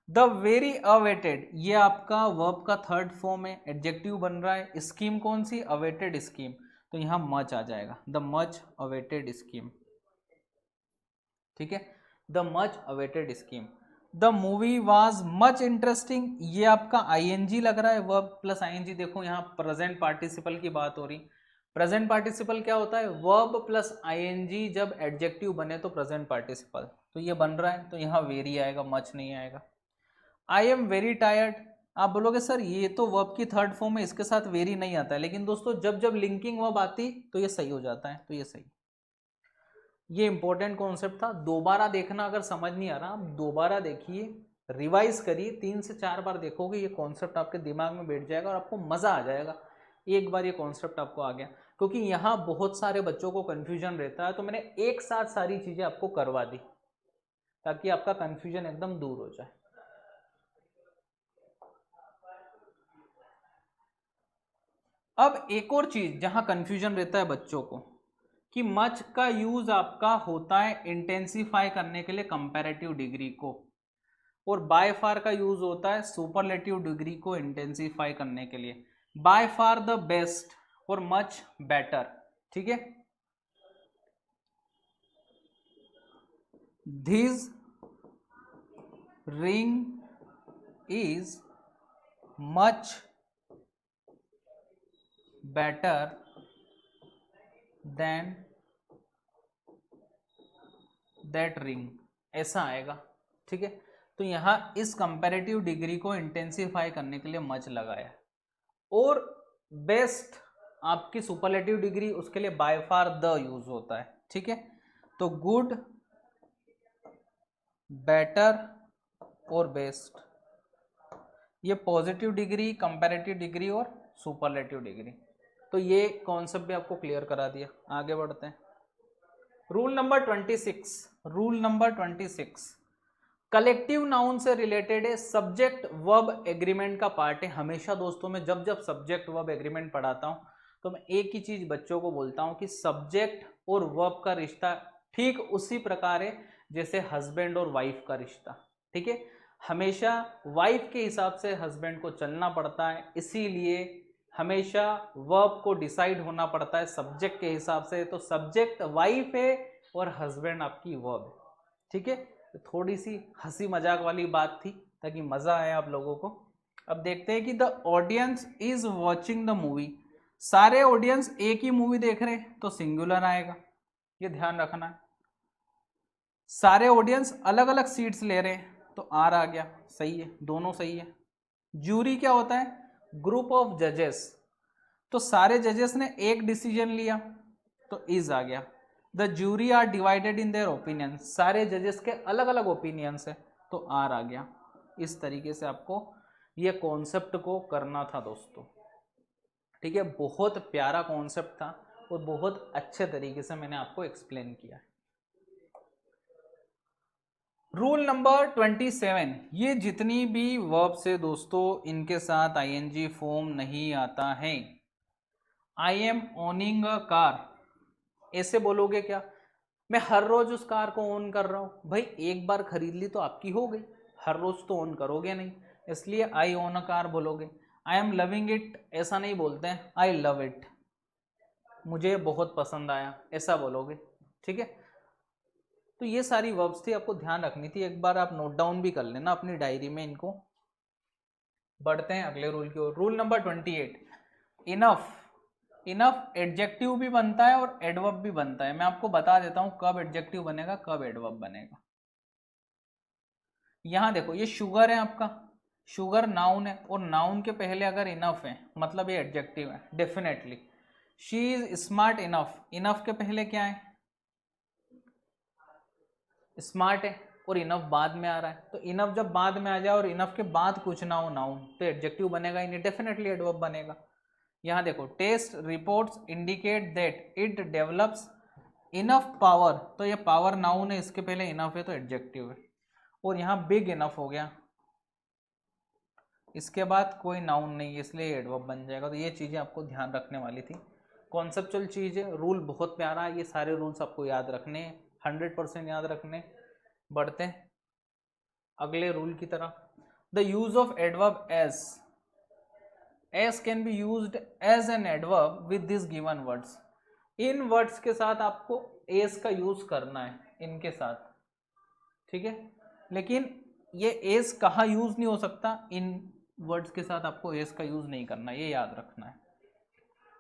A: द वेरी अवेटेड, ये आपका वर्ब का थर्ड फॉर्म है, एडजेक्टिव बन रहा है। स्कीम कौन सी, अवेटेड स्कीम, तो यहाँ मच आ जाएगा, द मच अवेटेड स्कीम, ठीक है, the much awaited scheme. The movie was much interesting, ये आपका आईएनजी लग रहा है, वर्ब प्लस आईएनजी। देखो यहाँ प्रेजेंट पार्टिसिपल की बात हो रही। प्रेजेंट पार्टिसिपल क्या होता है, वर्ब प्लस आईएनजी जब एडजेक्टिव बने तो प्रेजेंट पार्टिसिपल, तो ये बन रहा है, तो यहाँ वेरी आएगा, मच नहीं आएगा। आई एम वेरी टायर्ड, आप बोलोगे सर ये तो वर्ब की थर्ड फॉर्म है, इसके साथ वेरी नहीं आता है, लेकिन दोस्तों जब जब लिंकिंग वर्ब आती तो ये सही हो जाता है, तो ये सही। ये इंपॉर्टेंट कॉन्सेप्ट था, दोबारा देखना, अगर समझ नहीं आ रहा आप दोबारा देखिए, रिवाइज करिए, 3 से 4 बार देखोगे, ये कॉन्सेप्ट आपके दिमाग में बैठ जाएगा और आपको मजा आ जाएगा। एक बार ये कॉन्सेप्ट आपको आ गया, क्योंकि यहाँ बहुत सारे बच्चों को कंफ्यूजन रहता है, तो मैंने एक साथ सारी चीजें आपको करवा दी ताकि आपका कंफ्यूजन एकदम दूर हो जाए। अब एक और चीज जहां कंफ्यूजन रहता है बच्चों को, कि मच का यूज आपका होता है इंटेंसिफाई करने के लिए कंपैरेटिव डिग्री को, और बाय फार का यूज होता है सुपरलेटिव डिग्री को इंटेंसिफाई करने के लिए। बाय फार द बेस्ट और मच बेटर, ठीक है। This ring is much better than that ring, ऐसा आएगा, ठीक है। तो यहां इस कंपैरेटिव डिग्री को इंटेंसिफाई करने के लिए मच लगाया, और बेस्ट आपकी सुपरलेटिव डिग्री, उसके लिए बाय फार द यूज होता है, ठीक है। तो गुड, बेटर और बेस्ट, ये पॉजिटिव डिग्री, कंपैरेटिव डिग्री और सुपरलेटिव डिग्री। तो ये कॉन्सेप्ट भी आपको क्लियर करा दिया, आगे बढ़ते हैं। Rule number 26, rule number 26, collective noun से रिलेटेड है, सब्जेक्ट वर्ब एग्रीमेंट का पार्ट है। हमेशा दोस्तों में जब जब सब्जेक्ट वर्ब एग्रीमेंट पढ़ाता हूं तो मैं एक ही चीज बच्चों को बोलता हूं कि सब्जेक्ट और वर्ब का रिश्ता ठीक उसी प्रकार है जैसे हस्बैंड और वाइफ का रिश्ता, ठीक है। हमेशा वाइफ के हिसाब से हस्बैंड को चलना पड़ता है, इसीलिए हमेशा वर्ब को डिसाइड होना पड़ता है सब्जेक्ट के हिसाब से। तो सब्जेक्ट वाइफ है और हस्बैंड आपकी वर्ब है, ठीक है। थोड़ी सी हंसी मजाक वाली बात थी ताकि मजा आए आप लोगों को। अब देखते हैं कि the audience is watching the movie, सारे ऑडियंस एक ही मूवी देख रहे हैं तो सिंगुलर आएगा, ये ध्यान रखना है। सारे ऑडियंस अलग अलग सीट्स ले रहे हैं तो आर आ गया, सही है, दोनों सही है। जूरी क्या होता है, ग्रुप ऑफ जजेस, तो सारे जजेस ने एक डिसीजन लिया तो इज आ गया। The jury are divided in their opinion, सारे जजेस के अलग अलग ओपिनियंस है तो आर आ गया। इस तरीके से आपको ये कॉन्सेप्ट को करना था दोस्तों, ठीक है। बहुत प्यारा कॉन्सेप्ट था और बहुत अच्छे तरीके से मैंने आपको एक्सप्लेन किया। रूल नंबर 27, ये जितनी भी वर्ब्स है दोस्तों इनके साथ आईएनजी फॉर्म नहीं आता है। I M owning a car, ऐसे बोलोगे क्या, मैं हर रोज उस कार को ओन कर रहा हूं। भाई एक बार खरीद ली तो आपकी हो गई, हर रोज तो ओन करोगे नहीं, इसलिए आई ओन अ कार बोलोगे। आई एम लविंग इट, ऐसा नहीं बोलते हैं, आई लव इट, मुझे बहुत पसंद आया, ऐसा बोलोगे, ठीक है। तो ये सारी वर्ब्स थी, आपको ध्यान रखनी थी, एक बार आप नोट डाउन भी कर लेना अपनी डायरी में इनको। बढ़ते हैं अगले रूल की ओर। Rule number 28, enough, enough adjective भी बनता है और एडवर्ब भी बनता है। मैं आपको बता देता हूं कब एडजेक्टिव बनेगा कब एडवर्ब बनेगा। यहां देखो ये शुगर है आपका, शुगर नाउन है और नाउन के पहले अगर इनफ है मतलब ये एडजेक्टिव है definitely. She is smart enough, enough के पहले क्या है, स्मार्ट है, और इनफ बाद में आ रहा है, तो इनफ जब बाद में आ जाए और इनफ के बाद कुछ ना हो नाउन तो एडजेक्टिव बनेगा ही नहीं, डेफिनेटली एडवर्ब बनेगा। यहां देखो test reports indicate that it develops enough power, तो ये पावर नाउन है, इसके पहले इनफ है तो एडजेक्टिव है। और यहाँ बिग इनफ हो गया, इसके बाद कोई नाउन नहीं है इसलिए एडवर्ब बन जाएगा। तो ये चीज़ें आपको ध्यान रखने वाली थी। कॉन्सेप्चुअल चीज़ है, रूल बहुत प्यारा है, ये सारे रूल्स आपको याद रखने हैं, 100% याद रखने। बढ़ते हैं अगले रूल की तरफ। The use of adverb as can be used as an adverb with this given words. इन वर्ड्स के साथ आपको एस का यूज करना है, इनके साथ, ठीक है। लेकिन ये एस कहाँ यूज नहीं हो सकता, इन वर्ड्स के साथ आपको एस का यूज नहीं करना, ये याद रखना है।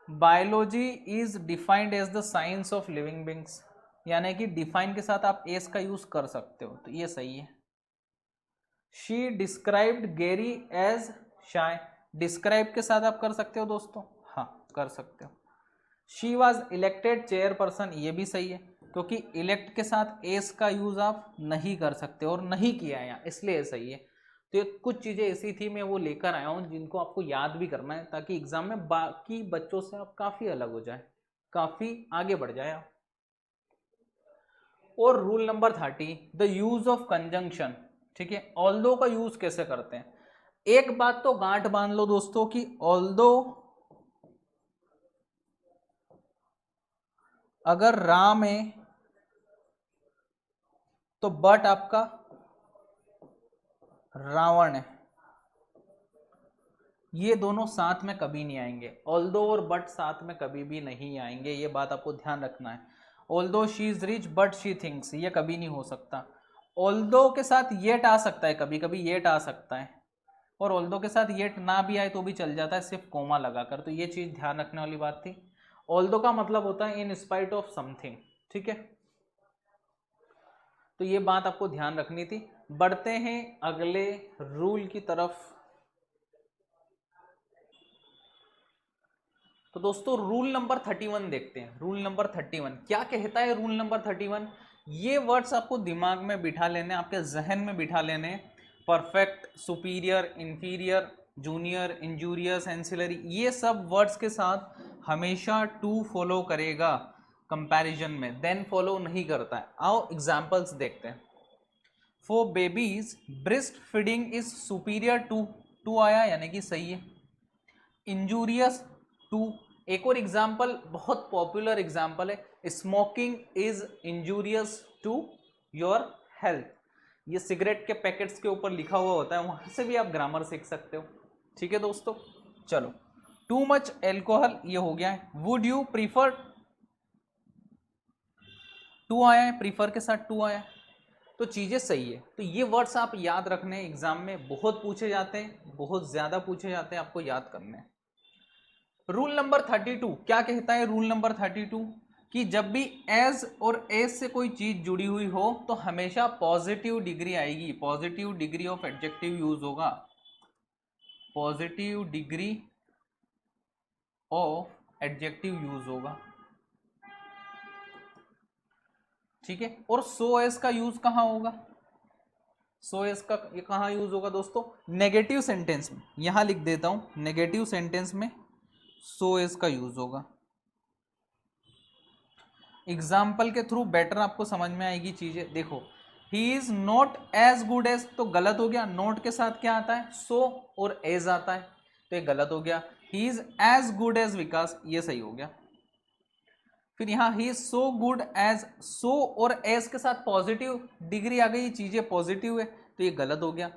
A: Biology is defined as the science of living beings, यानी कि डिफाइन के साथ आप एस का यूज कर सकते हो, तो ये सही है। She described Gerry as shy, describe के साथ आप कर सकते हो दोस्तों, हाँ कर सकते हो। शी वॉज इलेक्टेड चेयरपर्सन, ये भी सही है, क्योंकि इलेक्ट के साथ एस का यूज आप नहीं कर सकते और नहीं किया है यहाँ, इसलिए सही है। तो ये कुछ चीजें ऐसी थी, मैं वो लेकर आया हूँ जिनको आपको याद भी करना है, ताकि एग्जाम में बाकी बच्चों से आप काफी अलग हो जाए, काफी आगे बढ़ जाए आप। और rule number 30, the use of conjunction, ठीक है। ऑल्दो का यूज कैसे करते हैं, एक बात तो गांठ बांध लो दोस्तों कि ऑल्दो अगर राम है तो बट आपका रावण है, ये दोनों साथ में कभी नहीं आएंगे। ऑल्दो और बट साथ में कभी भी नहीं आएंगे, ये बात आपको ध्यान रखना है। Although she is rich but she thinks, ये कभी नहीं हो सकता। ऑल्दो के साथ येट आ सकता है, कभी कभी येट आ सकता है, और ऑल्दो के साथ येट ना भी आए तो भी चल जाता है, सिर्फ कोमा लगाकर। तो ये चीज ध्यान रखने वाली बात थी। ऑल्दो का मतलब होता है इन स्पाइट ऑफ समथिंग, ठीक है। तो ये बात आपको ध्यान रखनी थी। बढ़ते हैं अगले रूल की तरफ। तो दोस्तों रूल नंबर 31 देखते हैं। रूल नंबर 31 क्या कहता है? रूल नंबर 31, ये वर्ड्स आपको दिमाग में बिठा लेने, आपके जहन में बिठा लेने। Perfect, superior, inferior, junior, injurious, ancillary, ये सब वर्ड्स के साथ हमेशा टू फॉलो करेगा कंपैरिजन में, देन फॉलो नहीं करता है। आओ एग्जांपल्स देखते हैं। For babies breast feeding is superior to आया, यानी कि सही है। Injurious to. एक और एग्जाम्पल, बहुत पॉपुलर एग्जाम्पल है, smoking is injurious to your health. ये सिगरेट के पैकेट्स के ऊपर लिखा हुआ होता है, वहां से भी आप ग्रामर सीख सकते हो, ठीक है दोस्तों। चलो, टू मच एल्कोहल, ये हो गया है। वुड यू प्रीफर, टू आया है, प्रीफर के साथ टू आया है, तो चीजें सही है। तो ये वर्ड्स आप याद रखने, एग्जाम में बहुत पूछे जाते हैं, बहुत ज्यादा पूछे जाते हैं, आपको याद करने हैं। रूल नंबर 32 क्या कहता है? रूल नंबर 32 कि जब भी एज और एस से कोई चीज जुड़ी हुई हो तो हमेशा पॉजिटिव डिग्री आएगी, positive degree of adjective use होगा, positive degree of adjective use होगा, ठीक है। और सो एस का यूज कहां होगा? सो एस का ये कहां यूज होगा दोस्तों? नेगेटिव सेंटेंस में, यहां लिख देता हूं, नेगेटिव सेंटेंस में सो एस का यूज होगा। एग्जाम्पल के थ्रू बेटर आपको समझ में आएगी चीजें। देखो, he is not as good as, तो गलत हो गया। नॉट के साथ क्या आता है? सो और एज आता है, तो ये गलत हो गया। He is as good as Vikas, ये सही हो गया। फिर यहाँ he is so good as, so और एज के साथ पॉजिटिव डिग्री आ गई, चीजें पॉजिटिव है, तो ये गलत हो गया।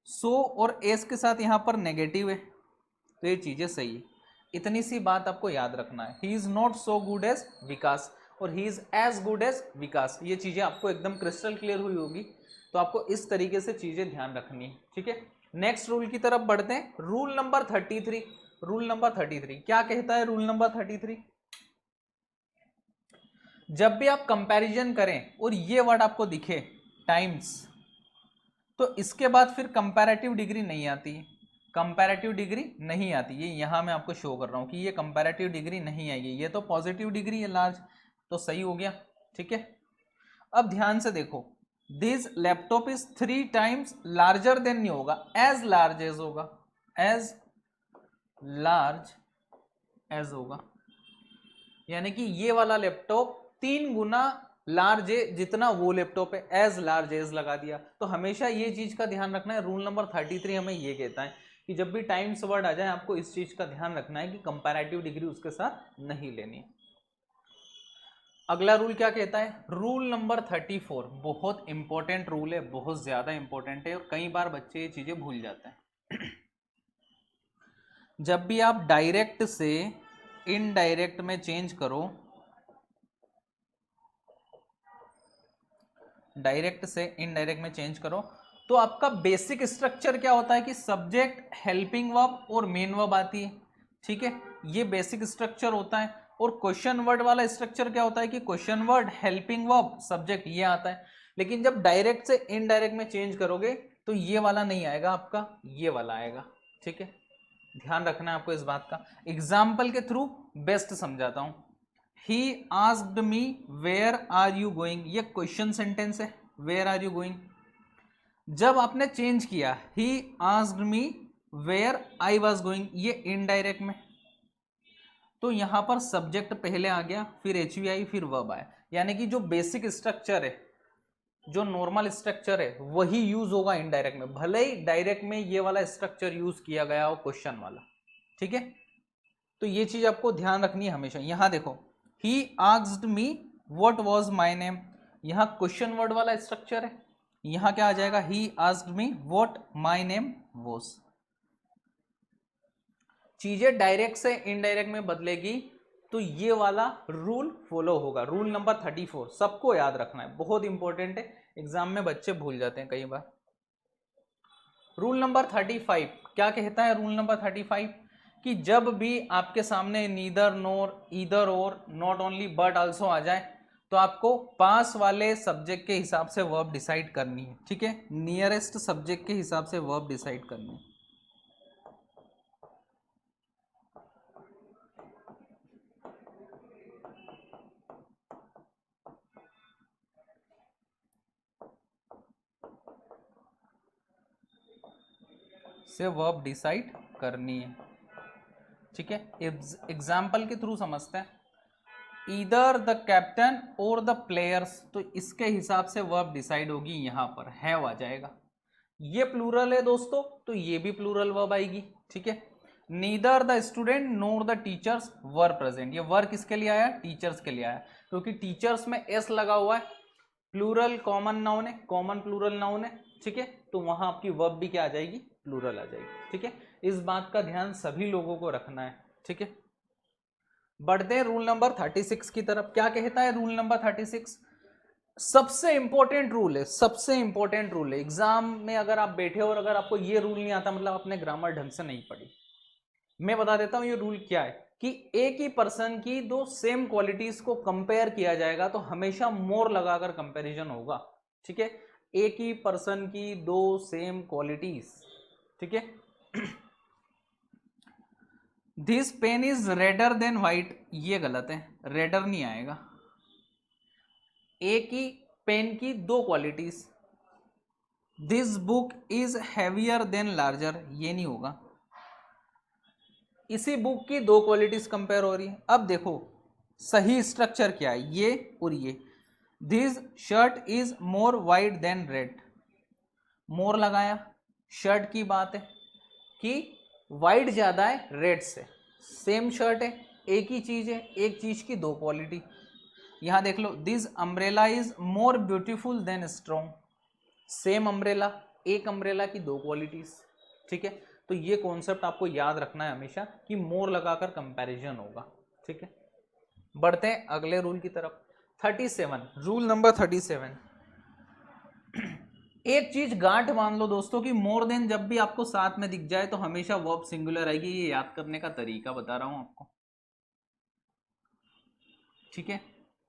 A: सो और एज के साथ यहाँ पर नेगेटिव है, तो ये चीजें सही है। इतनी सी बात आपको याद रखना है। He is not so good as Vikas और he is as good as Vikas, ये चीजें आपको एकदम क्रिस्टल क्लियर हुई होगी। तो आपको इस तरीके से चीजें ध्यान रखनी है, ठीक है। नेक्स्ट रूल की तरफ बढ़ते हैं। रूल नंबर 33, रूल नंबर 33 क्या कहता है? रूल नंबर 33, जब भी आप कंपैरिजन करें और ये वर्ड आपको दिखे टाइम्स, तो इसके बाद फिर कंपैरेटिव डिग्री नहीं आती, कंपैरेटिव डिग्री नहीं आती। ये यहां मैं आपको शो कर रहा हूं कि ये कंपैरेटिव डिग्री नहीं आएगी, ये तो पॉजिटिव डिग्री है लार्ज, तो सही हो गया, ठीक है। अब ध्यान से देखो, this laptop is 3 times larger than नहीं होगा, एज लार्ज एज होगा, एज लार्ज एज होगा, यानी कि ये वाला लैपटॉप 3 गुना लार्ज है जितना वो लैपटॉप है, एज लार्ज एज लगा दिया। तो हमेशा ये चीज का ध्यान रखना है। रूल नंबर 33 हमें ये कहता है कि जब भी टाइम्स वर्ड आ जाए आपको इस चीज का ध्यान रखना है कि कंपैरेटिव डिग्री उसके साथ नहीं लेनी। अगला रूल क्या कहता है, रूल नंबर 34, बहुत इंपॉर्टेंट रूल है, बहुत ज्यादा इंपॉर्टेंट है और कई बार बच्चे ये चीजें भूल जाते हैं। जब भी आप डायरेक्ट से इनडायरेक्ट में चेंज करो, डायरेक्ट से इनडायरेक्ट में चेंज करो, तो आपका बेसिक स्ट्रक्चर क्या होता है कि सब्जेक्ट, हेल्पिंग वर्ब और मेन वर्ब आती है। ठीक है, ये बेसिक स्ट्रक्चर होता है। और क्वेश्चन वर्ड वाला स्ट्रक्चर क्या होता है कि question word, helping verb, subject, ये आता है। लेकिन जब डायरेक्ट से इनडायरेक्ट में चेंज करोगे तो ये वाला नहीं आएगा आपका, ये वाला आएगा। ठीक है, ध्यान रखना है आपको इस बात का। एग्जाम्पल के थ्रू बेस्ट समझाता हूं। He asked me where are you going, ये क्वेश्चन सेंटेंस है, where are you going। जब आपने चेंज किया he asked me where I was going, ये इनडायरेक्ट में, तो यहां पर सब्जेक्ट पहले आ गया, फिर HVI, फिर वर्ब आया। यानी कि जो बेसिक स्ट्रक्चर है, जो नॉर्मल स्ट्रक्चर है, वही यूज होगा इनडायरेक्ट में, भले ही डायरेक्ट में ये वाला स्ट्रक्चर यूज किया गया हो क्वेश्चन वाला। ठीक है, तो ये चीज आपको ध्यान रखनी है हमेशा। यहां देखो, he asked me what was my name, यहां क्वेश्चन वर्ड वाला स्ट्रक्चर है, यहां क्या आ जाएगा, he asked me what my name was। चीजें डायरेक्ट से इनडायरेक्ट में बदलेगी तो ये वाला रूल फॉलो होगा। रूल नंबर 34 सबको याद रखना है, बहुत इंपॉर्टेंट है, एग्जाम में बच्चे भूल जाते हैं कई बार। रूल नंबर 35 क्या कहता है, रूल नंबर 35 कि जब भी आपके सामने नीदर, नोर, ईदर और, नॉट ओनली बट आल्सो आ जाए तो आपको पास वाले सब्जेक्ट के हिसाब से वर्ब डिसाइड करनी है। ठीक है, नियरेस्ट सब्जेक्ट के हिसाब से वर्ब डिसाइड करनी है। से वर्ब डिसाइड करनी है। ठीक है, एग्जाम्पल के थ्रू समझते हैं। ईदर द कैप्टन और द प्लेयर्स, तो इसके हिसाब से वर्ब डिसाइड होगी, यहां पर हैव आ जाएगा। ये प्लूरल है दोस्तों, तो ये भी प्लूरल वर्ब आएगी। ठीक है, neither the student NOR the teachers were present, ये वर किसके लिए आया, टीचर्स के लिए आया, क्योंकि टीचर्स में एस लगा हुआ है, प्लूरल कॉमन नाउन है, कॉमन प्लूरल नाउन है। ठीक है, तो वहां आपकी वर्ब भी क्या आ जाएगी, प्लूरल आ जाएगी। ठीक है, इस बात का ध्यान सभी लोगों को रखना है। ठीक है, बढ़ते हैं रूल नंबर 36 की तरफ। क्या कहता है रूल नंबर 36, सबसे इंपॉर्टेंट रूल है, सबसे इंपॉर्टेंट रूल है। एग्जाम में अगर आप बैठे और अगर आपको ये रूल नहीं आता, मतलब आपने ग्रामर ढंग से नहीं पढ़ी। मैं बता देता हूं ये रूल क्या है कि एक ही पर्सन की दो सेम क्वालिटीज को कंपेयर किया जाएगा तो हमेशा मोर लगाकर कंपैरिजन होगा। ठीक है, एक ही पर्सन की दो सेम क्वालिटीज। ठीक है, this pen is redder than white, ये गलत है, रेडर नहीं आएगा। एक ही पेन की दो qualities, this book is heavier than larger, ये नहीं होगा। इसी बुक की दो क्वालिटीज कंपेयर हो रही है। अब देखो सही स्ट्रक्चर क्या है, ये और ये। This shirt is more white than red, more लगाया, शर्ट की बात है कि वाइट ज्यादा है रेड से, सेम शर्ट है, एक ही चीज है, एक चीज की दो क्वालिटी। यहां देख लो, this umbrella is more beautiful than strong, same umbrella, एक अम्ब्रेला की दो क्वालिटीज। ठीक है, तो ये कॉन्सेप्ट आपको याद रखना है हमेशा कि मोर लगाकर कंपैरिजन होगा। ठीक है, बढ़ते हैं अगले रूल की तरफ। 37, रूल नंबर 37। एक चीज गांठ मान लो दोस्तों कि मोर देन जब भी आपको साथ में दिख जाए तो हमेशा वर्ब सिंगुलर आएगी। ये याद करने का तरीका बता रहा हूं आपको। ठीक है,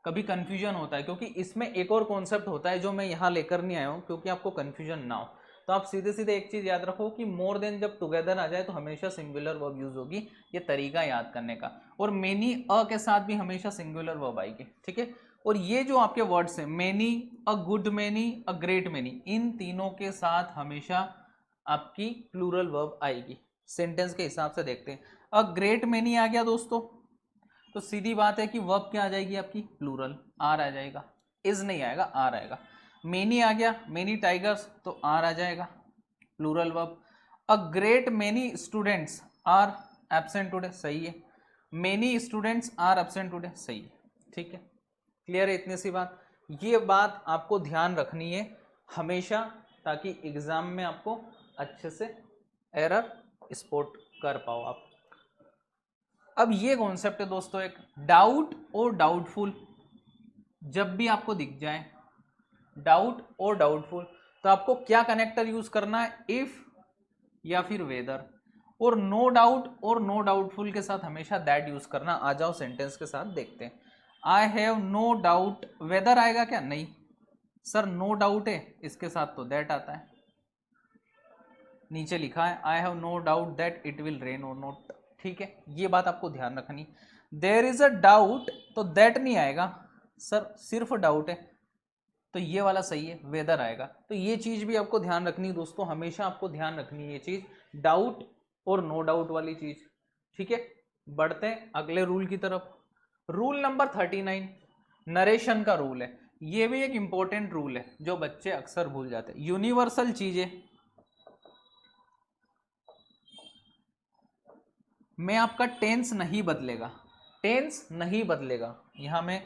A: कभी कंफ्यूजन होता है क्योंकि इसमें एक और कॉन्सेप्ट होता है जो मैं यहां लेकर नहीं आया हूं क्योंकि आपको कंफ्यूजन ना हो। तो आप सीधे सीधे एक चीज याद रखो कि मोर देन जब टुगेदर आ जाए तो हमेशा सिंगुलर वर्ब यूज होगी, ये तरीका याद करने का। और मेनी अ के साथ भी हमेशा सिंगुलर वर्ब आएगी। ठीक है, और ये जो आपके वर्ड्स हैं, many, a good many, a great many, इन तीनों के साथ हमेशा आपकी प्लूरल वर्ब आएगी। सेंटेंस के हिसाब से देखते हैं, अ ग्रेट मेनी आ गया दोस्तों, तो सीधी बात है कि वर्ब क्या आ जाएगी आपकी, प्लूरल, आर आ जाएगा, इज नहीं आएगा, आर आएगा। मेनी आ गया, मेनी टाइगर्स, तो आर आ जाएगा, plural verb. A great many students are absent today, सही है। Many students are absent today, सही है। ठीक है, क्लियर है इतनी सी बात। ये बात आपको ध्यान रखनी है हमेशा, ताकि एग्जाम में आपको अच्छे से एरर स्पॉट कर पाओ आप। अब ये कॉन्सेप्ट है दोस्तों, एक डाउट और डाउटफुल जब भी आपको दिख जाए, डाउट और डाउटफुल, तो आपको क्या कनेक्टर यूज करना है, इफ या फिर वेदर। और नो डाउट और नो डाउटफुल के साथ हमेशा दैट यूज करना। आ जाओ सेंटेंस के साथ देखते हैं। I have no doubt, whether आएगा क्या, नहीं सर, नो डाउट है, इसके साथ तो दैट आता है। नीचे लिखा है I have no doubt that it will rain or not. ठीक है, ये बात आपको ध्यान रखनी। देयर इज अ डाउट, तो दैट नहीं आएगा सर, सिर्फ डाउट है, तो ये वाला सही है, वेदर आएगा। तो ये चीज भी आपको ध्यान रखनी है दोस्तों, हमेशा आपको ध्यान रखनी है ये चीज, डाउट और नो डाउट वाली चीज। ठीक है, बढ़ते हैं अगले रूल की तरफ। रूल नंबर 39 नरेशन का रूल है। ये भी एक इंपॉर्टेंट रूल है जो बच्चे अक्सर भूल जाते हैं। यूनिवर्सल चीजें में आपका टेंस नहीं बदलेगा, टेंस नहीं बदलेगा। यहां मैं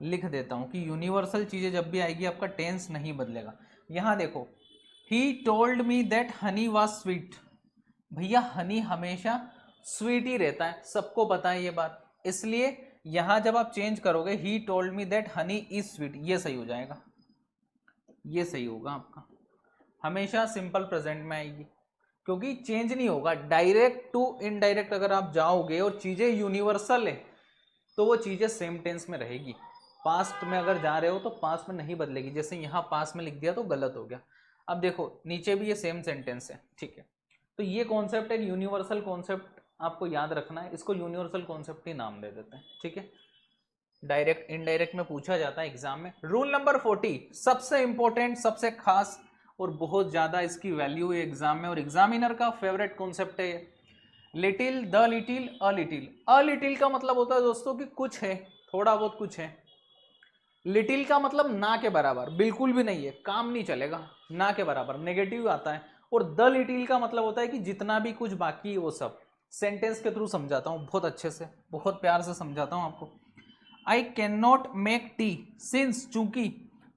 A: लिख देता हूं कि यूनिवर्सल चीजें जब भी आएगी आपका टेंस नहीं बदलेगा। यहां देखो, he told me that Honey was sweet, भैया हनी हमेशा स्वीट ही रहता है, सबको पता है ये बात। इसलिए यहां जब आप चेंज करोगे, he told me that honey is sweet, ये सही हो जाएगा, ये सही होगा आपका। हमेशा सिंपल प्रेजेंट में आएगी, क्योंकि चेंज नहीं होगा। डायरेक्ट टू इनडायरेक्ट अगर आप जाओगे और चीजें यूनिवर्सल है, तो वो चीजें सेम टेंस में रहेगी। पास्ट में अगर जा रहे हो तो पास्ट में नहीं बदलेगी। जैसे यहाँ पास्ट में लिख दिया तो गलत हो गया। अब देखो नीचे भी ये सेम सेंटेंस है। ठीक है, तो ये कॉन्सेप्ट एक यूनिवर्सल कॉन्सेप्ट आपको याद रखना है, इसको यूनिवर्सल कॉन्सेप्ट ही नाम दे देते हैं। ठीक है, डायरेक्ट इनडायरेक्ट में पूछा जाता है एग्जाम में। रूल नंबर 40 सबसे इंपॉर्टेंट, सबसे खास और बहुत ज्यादा इसकी वैल्यू है एग्जाम में, और एग्जामिनर का फेवरेट कॉन्सेप्ट है। Little, the little, a little. A little का मतलब होता है दोस्तों कि कुछ है, थोड़ा बहुत कुछ है। लिटिल का मतलब ना के बराबर, बिल्कुल भी नहीं है, काम नहीं चलेगा, ना के बराबर, नेगेटिव आता है। और द लिटिल का मतलब होता है कि जितना भी कुछ बाकी है वो सब। सेंटेंस के थ्रू समझाता हूं बहुत अच्छे से, बहुत प्यार से समझाता हूं आपको। I can not make tea since, चूंकि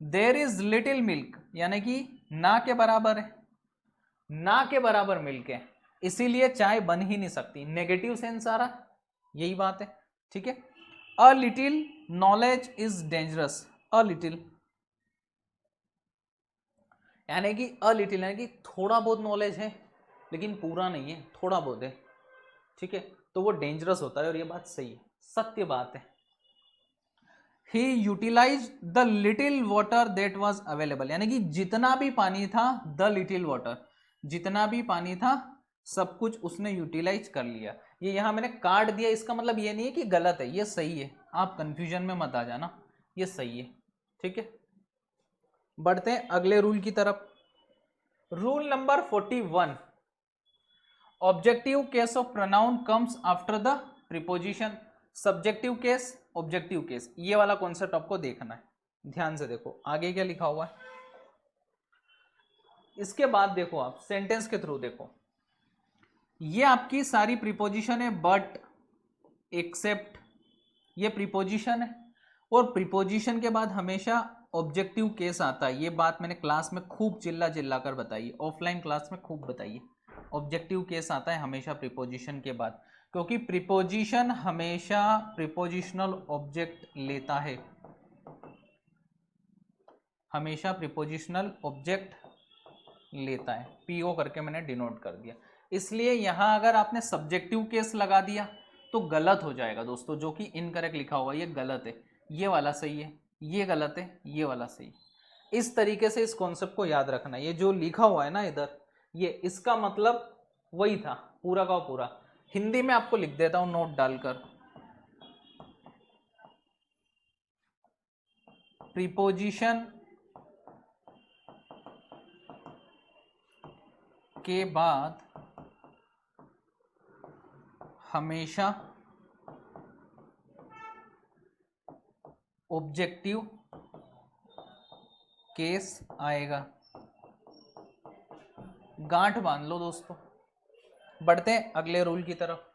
A: देर इज लिटिल मिल्क, यानी कि ना के बराबर है, ना के बराबर मिल्क है, इसीलिए चाय बन ही नहीं सकती। नेगेटिव सेंस आ रहा, यही बात है। ठीक है, a little knowledge is dangerous, a little यानी कि अ लिटिल यानी कि थोड़ा बहुत नॉलेज है, लेकिन पूरा नहीं है, थोड़ा बहुत है। ठीक है, तो वो डेंजरस होता है, और ये बात सही है, सत्य बात है। He utilize the little water that was available, यानी कि जितना भी पानी था, द लिटिल वाटर, जितना भी पानी था सब कुछ उसने यूटिलाइज कर लिया। ये यहां मैंने काट दिया, इसका मतलब ये नहीं है कि गलत है, ये सही है, आप कंफ्यूजन में मत आ जाना, ये सही है। ठीक है, बढ़ते हैं अगले रूल की तरफ। Rule number 41 objective case of pronoun comes after the preposition. Subjective case, objective case, ये वाला कॉन्सेप्ट आपको देखना है, ध्यान से देखो आगे क्या लिखा हुआ है। इसके बाद देखो आप सेंटेंस के थ्रू देखो, ये आपकी सारी प्रीपोजिशन है, बट, एक्सेप्ट, ये प्रीपोजिशन है। और प्रीपोजिशन के बाद हमेशा ऑब्जेक्टिव केस आता है। ये बात मैंने क्लास में खूब चिल्ला चिल्ला कर बताई, ऑफलाइन क्लास में खूब बताइए। ऑब्जेक्टिव केस आता है हमेशा प्रीपोजिशन के बाद, क्योंकि प्रीपोजिशन हमेशा प्रीपोजिशनल ऑब्जेक्ट लेता है, हमेशा प्रीपोजिशनल ऑब्जेक्ट लेता है। पीओ करके मैंने डिनोट कर दिया। इसलिए यहां अगर आपने सब्जेक्टिव केस लगा दिया तो गलत हो जाएगा दोस्तों, जो कि इनकरेक्ट लिखा हुआ है, ये गलत है, ये वाला सही है, ये गलत है, ये वाला सही है। इस तरीके से इस कॉन्सेप्ट को याद रखना। ये जो लिखा हुआ है ना इधर, ये इसका मतलब वही था पूरा का पूरा। हिंदी में आपको लिख देता हूं नोट डालकर, प्रीपोजिशन के बाद हमेशा ऑब्जेक्टिव केस आएगा। गांठ बांध लो दोस्तों, बढ़ते हैं अगले रूल की तरफ।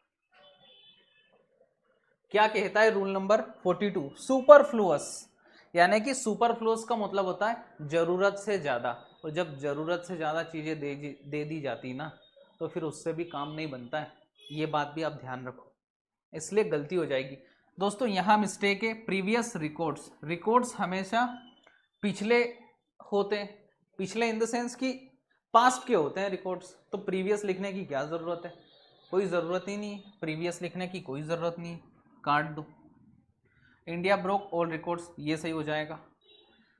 A: क्या कहता है रूल नंबर 42, सुपरफ्लुअस, यानी कि सुपरफ्लुअस का मतलब होता है जरूरत से ज्यादा, और जब जरूरत से ज्यादा चीजें दे दी जाती ना तो फिर उससे भी काम नहीं बनता है, ये बात भी आप ध्यान रखो, इसलिए गलती हो जाएगी। दोस्तों यहाँ मिस्टेक है, प्रीवियस रिकॉर्ड्स, रिकॉर्ड्स हमेशा पिछले होते हैं, पिछले इन द सेंस कि पास्ट के होते हैं रिकॉर्ड्स, तो प्रीवियस लिखने की क्या ज़रूरत है, कोई ज़रूरत ही नहीं है, प्रीवियस लिखने की कोई ज़रूरत नहीं है, काट दो। इंडिया ब्रोक ऑल रिकॉर्ड्स, ये सही हो जाएगा।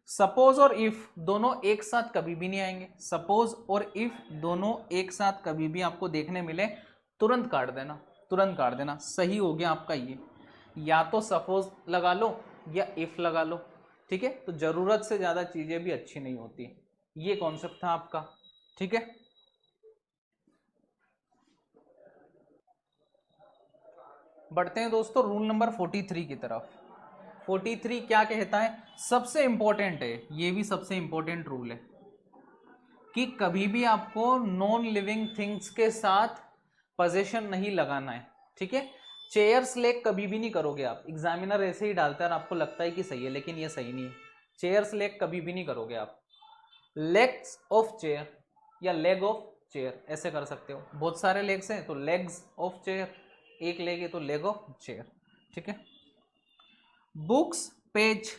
A: सपोज और इफ दोनों एक साथ कभी भी नहीं आएंगे, सपोज और इफ दोनों एक साथ कभी भी आपको देखने मिले तुरंत काट देना, तुरंत काट देना, सही हो गया आपका ये, या तो सपोज लगा लो या इफ लगा लो, ठीक है। तो जरूरत से ज्यादा चीजें भी अच्छी नहीं होती, ये कॉन्सेप्ट था आपका, ठीक है। बढ़ते हैं दोस्तों रूल नंबर 43 की तरफ। 43 क्या कहता है, सबसे इंपॉर्टेंट है, ये भी सबसे इंपॉर्टेंट रूल है कि कभी भी आपको नॉन लिविंग थिंग्स के साथ पोजीशन नहीं लगाना है, ठीक है। चेयर्स लेग कभी भी नहीं करोगे आप, एग्जामिनर ऐसे ही डालता है और आपको लगता है कि सही है, लेकिन ये सही नहीं है, चेयर्स लेग कभी भी नहीं करोगे आप, लेग्स ऑफ चेयर या लेग ऑफ चेयर ऐसे कर सकते हो, बहुत सारे लेग्स हैं तो लेग्स ऑफ चेयर, एक लेग है तो लेग ऑफ चेयर, ठीक है। बुक्स पेज,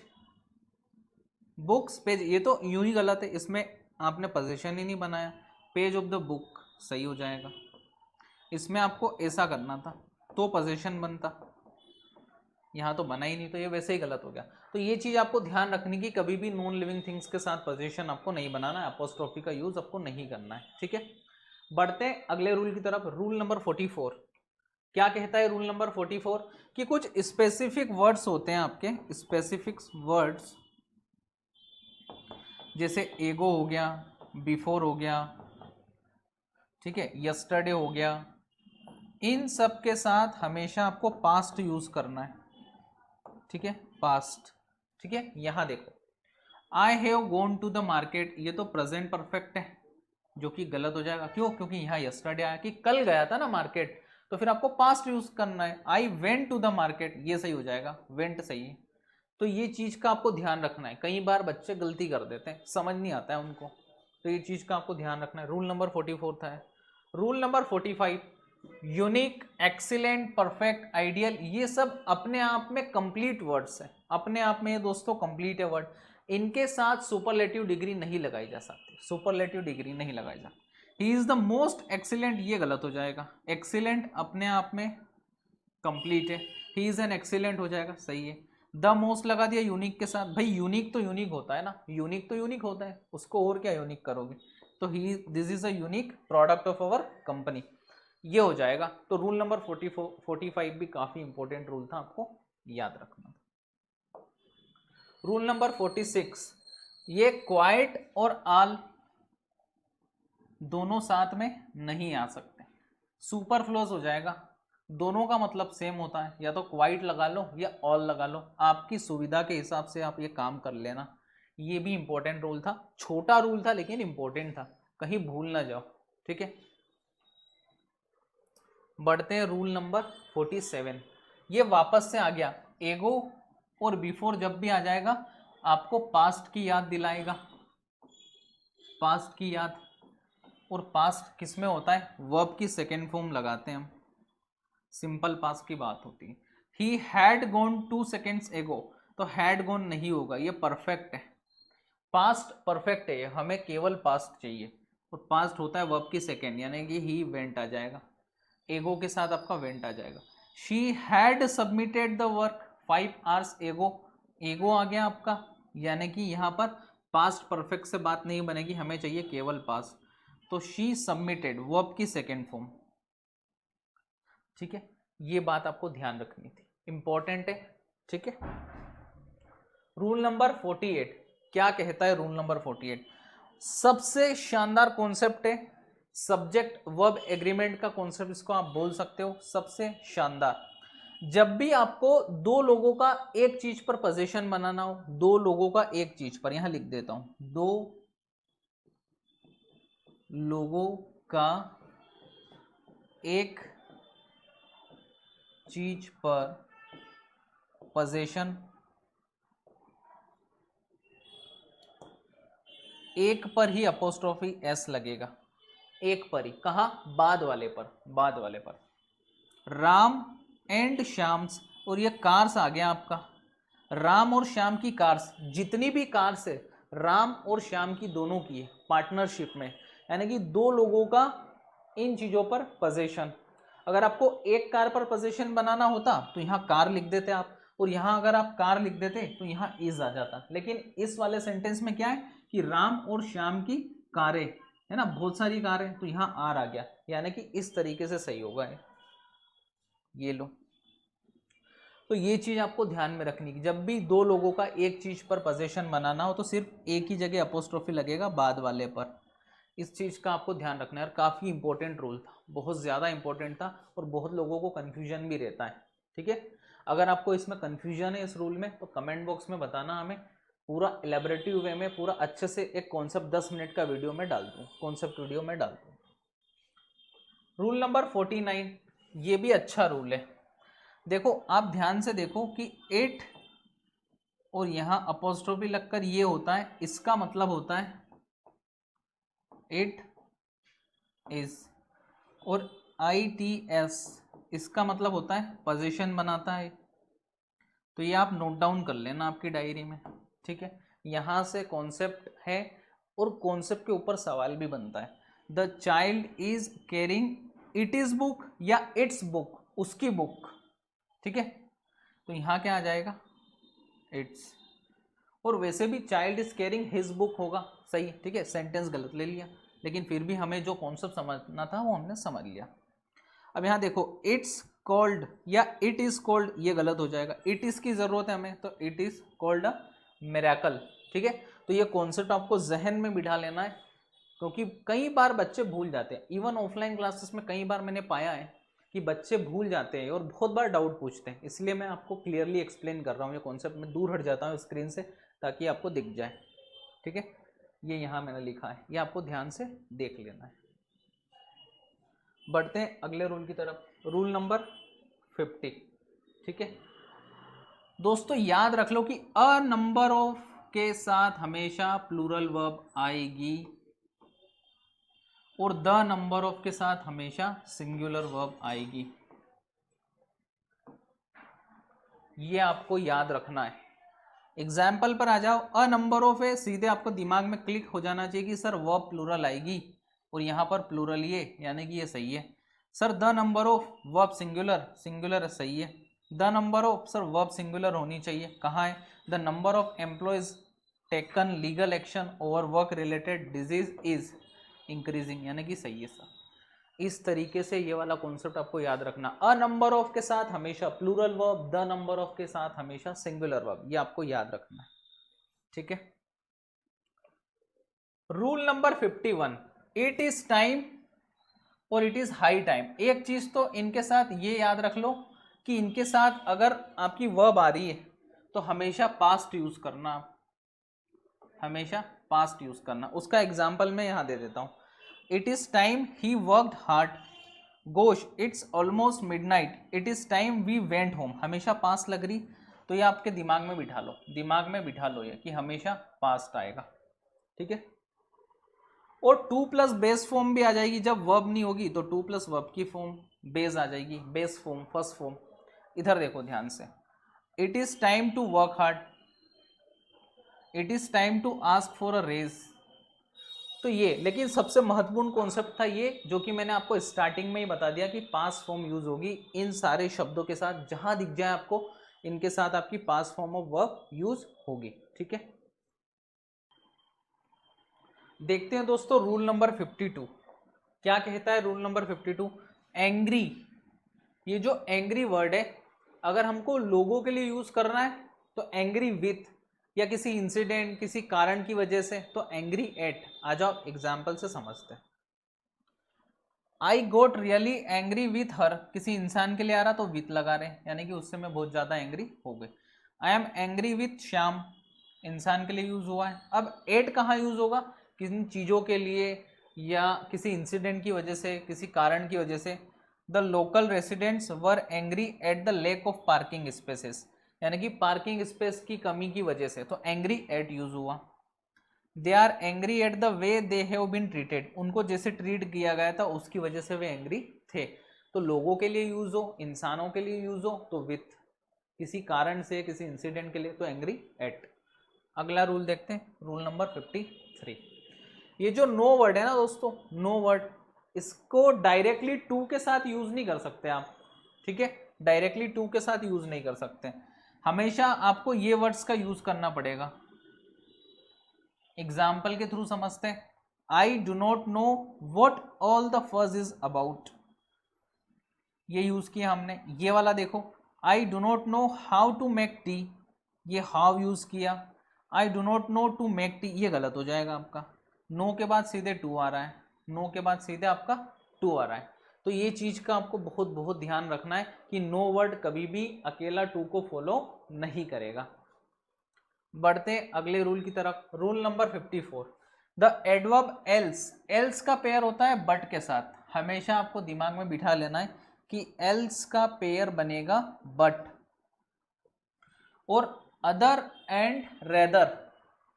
A: बुक्स पेज ये तो यूं ही गलत है, इसमें आपने पोजीशन ही नहीं बनाया, पेज ऑफ द बुक सही हो जाएगा, इसमें आपको ऐसा करना था तो पोजीशन बनता, यहाँ तो बना ही नहीं तो ये वैसे ही गलत हो गया। तो ये चीज आपको ध्यान रखने की, कभी भी नॉन लिविंग थिंग्स के साथ पोजीशन आपको नहीं बनाना है, अपोस्ट्रोफी का यूज आपको नहीं करना है, ठीक है। बढ़ते हैं अगले रूल की तरफ, रूल नंबर 44। क्या कहता है रूल नंबर 44 कि कुछ स्पेसिफिक वर्ड्स होते हैं आपके, स्पेसिफिक वर्ड्स जैसे एगो हो गया, बिफोर हो गया, ठीक है, यस्टरडे हो गया, इन सब के साथ हमेशा आपको पास्ट यूज करना है, ठीक है, पास्ट, ठीक है। यहां देखो I have gone to the market, ये तो प्रेजेंट परफेक्ट है जो कि गलत हो जाएगा, क्यों, क्योंकि यहाँ यस्टरडे आया कि कल गया था ना मार्केट, तो फिर आपको पास्ट यूज करना है, I went to the market, ये सही हो जाएगा, वेंट सही है। तो ये चीज का आपको ध्यान रखना है, कई बार बच्चे गलती कर देते हैं, समझ नहीं आता है उनको, तो ये चीज का आपको ध्यान रखना है। रूल नंबर 44 था। Rule number 45, unique, excellent, perfect, ideal, ये सब अपने आप में कंप्लीट वर्ड्स है, अपने आप में दोस्तों कंप्लीट है वर्ड, इनके साथ सुपरलेटिव डिग्री नहीं लगाई जा सकती, सुपरलेटिव डिग्री नहीं लगाई जा सकती। ही इज द मोस्ट एक्सीलेंट, ये गलत हो जाएगा, एक्सीलेंट अपने आप में कंप्लीट है, ही इज एन एक्सीलेंट हो जाएगा, सही है। द मोस्ट लगा दिया यूनिक के साथ, भाई यूनिक तो यूनिक होता है ना, यूनिक तो यूनिक होता है, उसको और क्या यूनिक करोगे, तो he this is a unique product of our company, ये हो जाएगा। तो रूल नंबर 45 भी काफी इंपॉर्टेंट रूल था, आपको याद रखना। रूल नंबर 46, ये क्वाइट और आल दोनों साथ में नहीं आ सकते, सुपरफ्लोज हो जाएगा, दोनों का मतलब सेम होता है, या तो क्वाइट लगा लो या ऑल लगा लो, आपकी सुविधा के हिसाब से आप ये काम कर लेना। ये भी इंपॉर्टेंट रूल था, छोटा रूल था लेकिन इंपॉर्टेंट था, कहीं भूल ना जाओ, ठीक है। बढ़ते हैं रूल नंबर 47, ये वापस से आ गया, एगो और बिफोर जब भी आ जाएगा आपको पास्ट की याद दिलाएगा, पास्ट की याद, और पास्ट किस में होता है, वर्ब की सेकेंड फॉर्म लगाते हैं हम, सिंपल पास्ट की बात होती है। ही हैड गॉन 2 सेकेंड्स एगो, तो हैड गॉन नहीं होगा, ये परफेक्ट है, पास्ट परफेक्ट है, हमें केवल पास्ट चाहिए, और पास्ट होता है वर्ब की सेकेंड, यानी कि ही वेंट आ जाएगा, एगो के साथ आपका वेंट आ जाएगा। She had submitted the work 5 hours एगो, एगो आ गया आपका, यानी कि यहाँ पर पास्ट परफेक्ट से बात नहीं बनेगी, हमें चाहिए केवल पास्ट, तो शी सबमिटेड वर्ब की सेकेंड फॉर्म, ठीक है। ये बात आपको ध्यान रखनी थी, इंपॉर्टेंट है, ठीक है। रूल नंबर 48 क्या कहता है, रूल नंबर 48 सबसे शानदार कॉन्सेप्ट है, सब्जेक्ट वर्ब एग्रीमेंट का कॉन्सेप्ट इसको आप बोल सकते हो, सबसे शानदार। जब भी आपको दो लोगों का एक चीज पर पोजीशन बनाना हो, दो लोगों का एक चीज पर, यहां लिख देता हूं, दो लोगों का एक चीज पर पोजीशन, एक पर ही अपोस्ट्रोफी एस लगेगा, एक पर ही, कहा, बाद वाले पर, बाद वाले पर। राम एंड श्याम्स, और ये कार्स आ गया आपका, राम और श्याम की कार्स, जितनी भी कार्स है राम और श्याम की दोनों की है पार्टनरशिप में, यानी कि दो लोगों का इन चीजों पर पोजीशन। अगर आपको एक कार पर पोजीशन बनाना होता तो यहाँ कार लिख देते आप, और यहाँ अगर आप कार लिख देते तो यहाँ इज आ जाता। लेकिन इस वाले सेंटेंस में क्या है कि राम और श्याम की कारें है ना, बहुत सारी कारें, तो यहाँ आर आ गया, यानी कि इस तरीके से सही होगा ये लो। तो ये चीज आपको ध्यान में रखनी की, जब भी दो लोगों का एक चीज पर पोजीशन बनाना हो तो सिर्फ एक ही जगह अपोस्ट्रोफी लगेगा, बाद वाले पर। इस चीज का आपको ध्यान रखना है, और काफी इंपॉर्टेंट रूल था, बहुत ज्यादा इंपॉर्टेंट था, और बहुत लोगों को कंफ्यूजन भी रहता है। ठीक है, अगर आपको इसमें कंफ्यूजन है इस रूल में तो कमेंट बॉक्स में बताना, हमें पूरा एलेबरेटिव वे में पूरा अच्छे से एक कॉन्सेप्ट 10 मिनट का वीडियो में डाल दूँ, कॉन्सेप्ट वीडियो में डाल दूँ। रूल नंबर 49, ये भी अच्छा रूल है। देखो आप ध्यान से देखो कि 8 और यहां अपोस्ट्रोफी लगकर ये होता है, इसका मतलब होता है 8 इज, और ITS इसका मतलब होता है पोजीशन बनाता है। तो ये आप नोट डाउन कर लेना आपकी डायरी में। ठीक है, यहां से कॉन्सेप्ट है और कॉन्सेप्ट के ऊपर सवाल भी बनता है। The child is carrying it is book या इट्स बुक, उसकी बुक। ठीक है, तो यहां क्या आ जाएगा, इट्स, और वैसे भी child is carrying his book होगा, सही। ठीक है, सेंटेंस गलत ले लिया, लेकिन फिर भी हमें जो कॉन्सेप्ट समझना था वो हमने समझ लिया। अब यहाँ देखो इट्स कॉल्ड या इट इज कॉल्ड, ये गलत हो जाएगा, इट इज की जरूरत है हमें, तो it is called a miracle. ठीक है, तो ये कॉन्सेप्ट आपको जहन में बिठा लेना है, क्योंकि कई बार बच्चे भूल जाते हैं। इवन ऑफलाइन क्लासेस में कई बार मैंने पाया है कि बच्चे भूल जाते हैं और बहुत बार डाउट पूछते हैं, इसलिए मैं आपको क्लियरली एक्सप्लेन कर रहा हूँ। ये कॉन्सेप्ट में दूर हट जाता हूँ स्क्रीन से ताकि आपको दिख जाए। ठीक है, ये यहाँ मैंने लिखा है, ये आपको ध्यान से देख लेना है। बढ़ते हैं अगले रूल की तरफ, रूल नंबर 50। ठीक है दोस्तों, याद रख लो कि अ नंबर ऑफ के साथ हमेशा प्लूरल वर्ब आएगी और द नंबर ऑफ के साथ हमेशा सिंगुलर वर्ब आएगी, ये आपको याद रखना है। एग्जाम्पल पर आ जाओ, अ नंबर ऑफ है, सीधे आपको दिमाग में क्लिक हो जाना चाहिए कि सर वर्ब प्लूरल आएगी, और यहाँ पर प्लूरल ये, यानी कि ये सही है। Sir the number of verb singular, singular सही है। The number of, sir verb singular होनी चाहिए, कहाँ है। The number of employees taken legal action over work related disease is increasing, यानी कि सही है सर। इस तरीके से ये वाला कॉन्सेप्ट आपको याद रखना, अ नंबर ऑफ के साथ हमेशा plural verb, the number of के साथ हमेशा सिंगुलर वर्ब, ये आपको याद रखना है। ठीक है, rule number 51, it is time और इट इज हाई टाइम। एक चीज तो इनके साथ ये याद रख लो कि इनके साथ अगर आपकी वर्ब आ रही है तो हमेशा पास्ट यूज करना, हमेशा पास्ट यूज करना। उसका एग्जाम्पल मैं यहां दे देता हूं, it is time he worked hard, gosh it's almost midnight, it is time we went home, हमेशा पास्ट लग रही, तो ये आपके दिमाग में बिठा लो, दिमाग में बिठा लो ये कि हमेशा पास्ट आएगा। ठीक है, और टू प्लस बेस फॉर्म भी आ जाएगी, जब वर्ब नहीं होगी तो टू प्लस वर्ब की फॉर्म बेस आ जाएगी, बेस फॉर्म, फर्स्ट फॉर्म। इधर देखो ध्यान से, it is time to work hard, it is time to ask for a raise. तो ये, लेकिन सबसे महत्वपूर्ण कॉन्सेप्ट था ये, जो कि मैंने आपको स्टार्टिंग में ही बता दिया कि पास्ट फॉर्म यूज होगी इन सारे शब्दों के साथ, जहां दिख जाए आपको इनके साथ आपकी past form of verb use होगी। ठीक है, देखते हैं दोस्तों रूल नंबर 52 क्या कहता है। रूल नंबर 52, एंग्री, ये जो एंग्री वर्ड है अगर हमको लोगों के लिए यूज करना है तो एंग्री विथ, या किसी इंसिडेंट किसी कारण की वजह से तो एंग्री एट। आ जाओ एग्जाम्पल से समझते हैं। आई गोट रियली एंग्री विथ हर, किसी इंसान के लिए आ रहा तो विथ लगा रहे, यानी कि उससे मैं बहुत ज्यादा एंग्री हो गई। I am angry with Shyam, इंसान के लिए यूज हुआ है। अब एट कहाँ यूज होगा, किन चीजों के लिए या किसी इंसिडेंट की वजह से, किसी कारण की वजह से, the local residents were angry at the lack of parking spaces, यानी कि पार्किंग स्पेस की कमी की वजह से, तो एंग्री एट यूज हुआ। They are angry at the way they have been treated, उनको जैसे ट्रीट किया गया था उसकी वजह से वे एंग्री थे। तो लोगों के लिए यूज हो, इंसानों के लिए यूज हो तो विथ, किसी कारण से किसी इंसिडेंट के लिए तो एंग्री एट। अगला रूल देखते हैं, रूल नंबर 53। ये जो नो वर्ड है ना दोस्तों, नो वर्ड, इसको डायरेक्टली टू के साथ यूज नहीं कर सकते आप, ठीक है, डायरेक्टली टू के साथ यूज नहीं कर सकते, हमेशा आपको ये वर्ड्स का यूज करना पड़ेगा। एग्जाम्पल के थ्रू समझते हैं। I do not know what all the fuss is about, ये यूज किया हमने। ये वाला देखो, I do not know how to make tea, ये हाउ यूज किया। I do not know to make tea, ये गलत हो जाएगा आपका, नो के बाद सीधे टू आ रहा है, नो के बाद सीधे आपका टू आ रहा है। तो ये चीज का आपको बहुत बहुत ध्यान रखना है कि नो वर्ड कभी भी अकेला टू को फॉलो नहीं करेगा। बढ़ते अगले रूल की तरफ, rule number 54। The adverb else, else का पेयर होता है बट के साथ, हमेशा आपको दिमाग में बिठा लेना है कि एल्स का पेयर बनेगा बट, और अदर एंड रेदर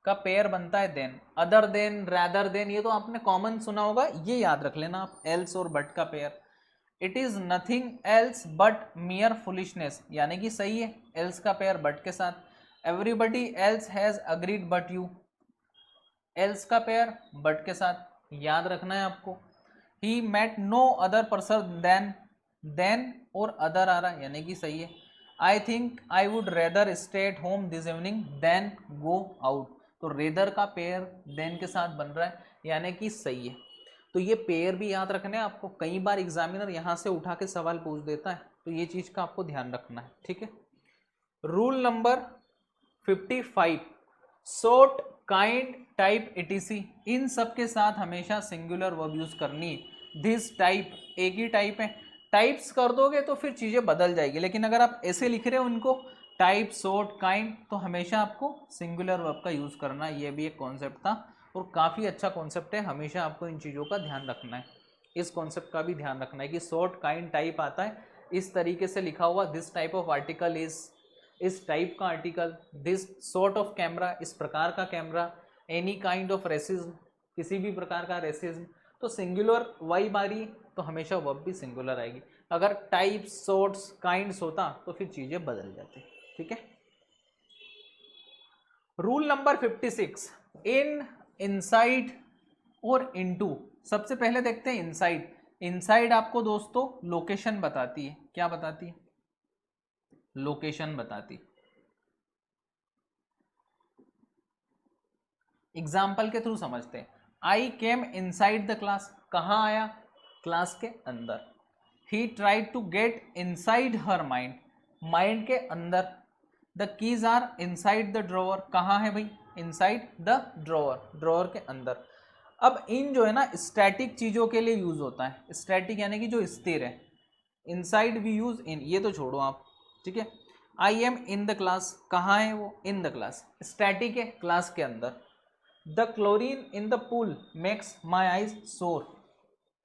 A: का पेयर बनता है than. Other than, rather than, ये तो आपने कॉमन सुना होगा, ये याद रख लेना आप, एल्स और बट का pair. It is nothing else but मियर foolishness, यानी कि सही है, एल्स का पेयर बट के साथ। Everybody else has agreed but you, else का पेयर बट के साथ, याद रखना है आपको। He met no other person than, than और अदर आ रहा है, यानी कि सही है। I think I would rather stay at home this evening than go out, तो रेदर का पेयर देन के साथ बन रहा है, यानी कि सही है। तो ये पेयर भी याद रखने हैं आपको, कई बार एग्जामिनर यहाँ से उठा के सवाल पूछ देता है, तो ये चीज का आपको ध्यान रखना है, ठीक है। Rule number 55, short, kind, type, etc, इन सब के साथ हमेशा सिंगुलर वर्ब यूज करनी है। दिस टाइप, एक ही टाइप है, टाइप्स कर दोगे तो फिर चीजें बदल जाएगी, लेकिन अगर आप ऐसे लिख रहे हो इनको, टाइप, शॉर्ट, काइंड, तो हमेशा आपको सिंगुलर वर्ब का यूज करना है। ये भी एक कॉन्सेप्ट था और काफी अच्छा कॉन्सेप्ट है, हमेशा आपको इन चीजों का ध्यान रखना है। इस कॉन्सेप्ट का भी ध्यान रखना है कि शॉर्ट, काइंड, टाइप आता है इस तरीके से लिखा हुआ, this type of article is, इस टाइप का article, this sort of camera, इस प्रकार का camera, any kind of racism, किसी भी प्रकार का रेसिज्म, तो सिंगुलर वाइब आ रही तो हमेशा वर्ब भी सिंगुलर आएगी। अगर टाइप, सॉर्ट्स, काइंड्स होता तो फिर चीजें बदल जाती, ठीक है। रूल नंबर 56, इन, इनसाइड और इनटू। सबसे पहले देखते हैं इनसाइड। इनसाइड आपको दोस्तों लोकेशन बताती है, क्या बताती है, लोकेशन बताती। एग्जाम्पल के थ्रू समझते हैं। I came inside the class, कहाँ आया, क्लास के अंदर। He tried to get inside her mind, mind के अंदर। The keys are inside the drawer, कहाँ है भाई, इनसाइड द ड्रॉवर, ड्रॉवर के अंदर। अब इन जो है ना स्टैटिक चीजों के लिए यूज होता है, स्टैटिक यानी कि जो स्थिर है। इनसाइड वी यूज इन, ये तो छोड़ो आप, ठीक है। I M in the class, कहाँ है वो, इन द क्लास, स्टैटिक है, क्लास के अंदर। The chlorine in the pool makes my eyes सोर,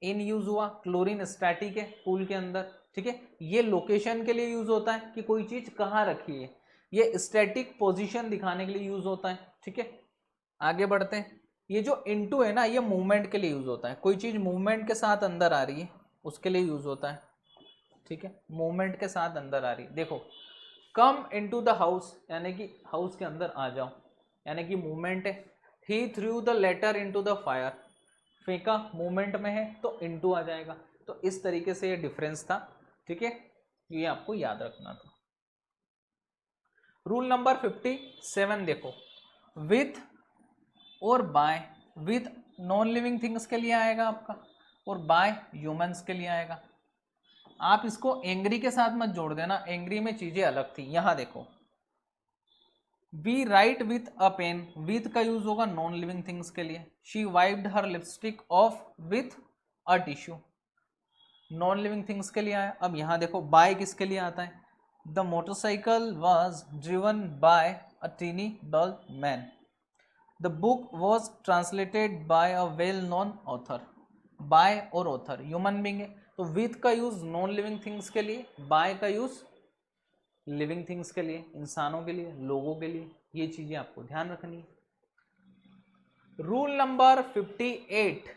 A: इन यूज हुआ, क्लोरीन स्टैटिक है, पूल के अंदर, ठीक है। ये लोकेशन के लिए यूज होता है कि कोई चीज कहाँ रखी है, ये स्टैटिक पोजीशन दिखाने के लिए यूज होता है, ठीक है। आगे बढ़ते हैं। ये जो इनटू है ना, ये मूवमेंट के लिए यूज होता है, कोई चीज मूवमेंट के साथ अंदर आ रही है उसके लिए यूज होता है, ठीक है, मूवमेंट के साथ अंदर आ रही है। देखो, कम इनटू द हाउस, यानी कि हाउस के अंदर आ जाओ, यानी कि मूवमेंट है। He threw the letter into the fire, फेंका, मूवमेंट में है तो इनटू आ जाएगा। तो इस तरीके से ये डिफरेंस था, ठीक है, ये आपको याद रखना था। रूल नंबर 57 देखो, विथ और by, with non living things के लिए आएगा आपका और बाय ह्यूमंस के लिए आएगा। आप इसको एंग्री के साथ मत जोड़ देना, एंग्री में चीजें अलग थी। यहां देखो, we write with a pen, with का यूज होगा नॉन लिविंग थिंग्स के लिए। She wiped her lipstick off with a tissue, non living things के लिए आया। अब यहां देखो, बाय किसके लिए आता है, the motorcycle was driven by a tiny doll man, the book was translated by a well known author. By और ऑथर ह्यूमन बीइंग है, तो विथ का यूज नॉन लिविंग थिंग्स के लिए, बाय का यूज लिविंग थिंग्स के लिए, इंसानों के लिए, लोगों के लिए। ये चीजें आपको ध्यान रखनी है। Rule number 58,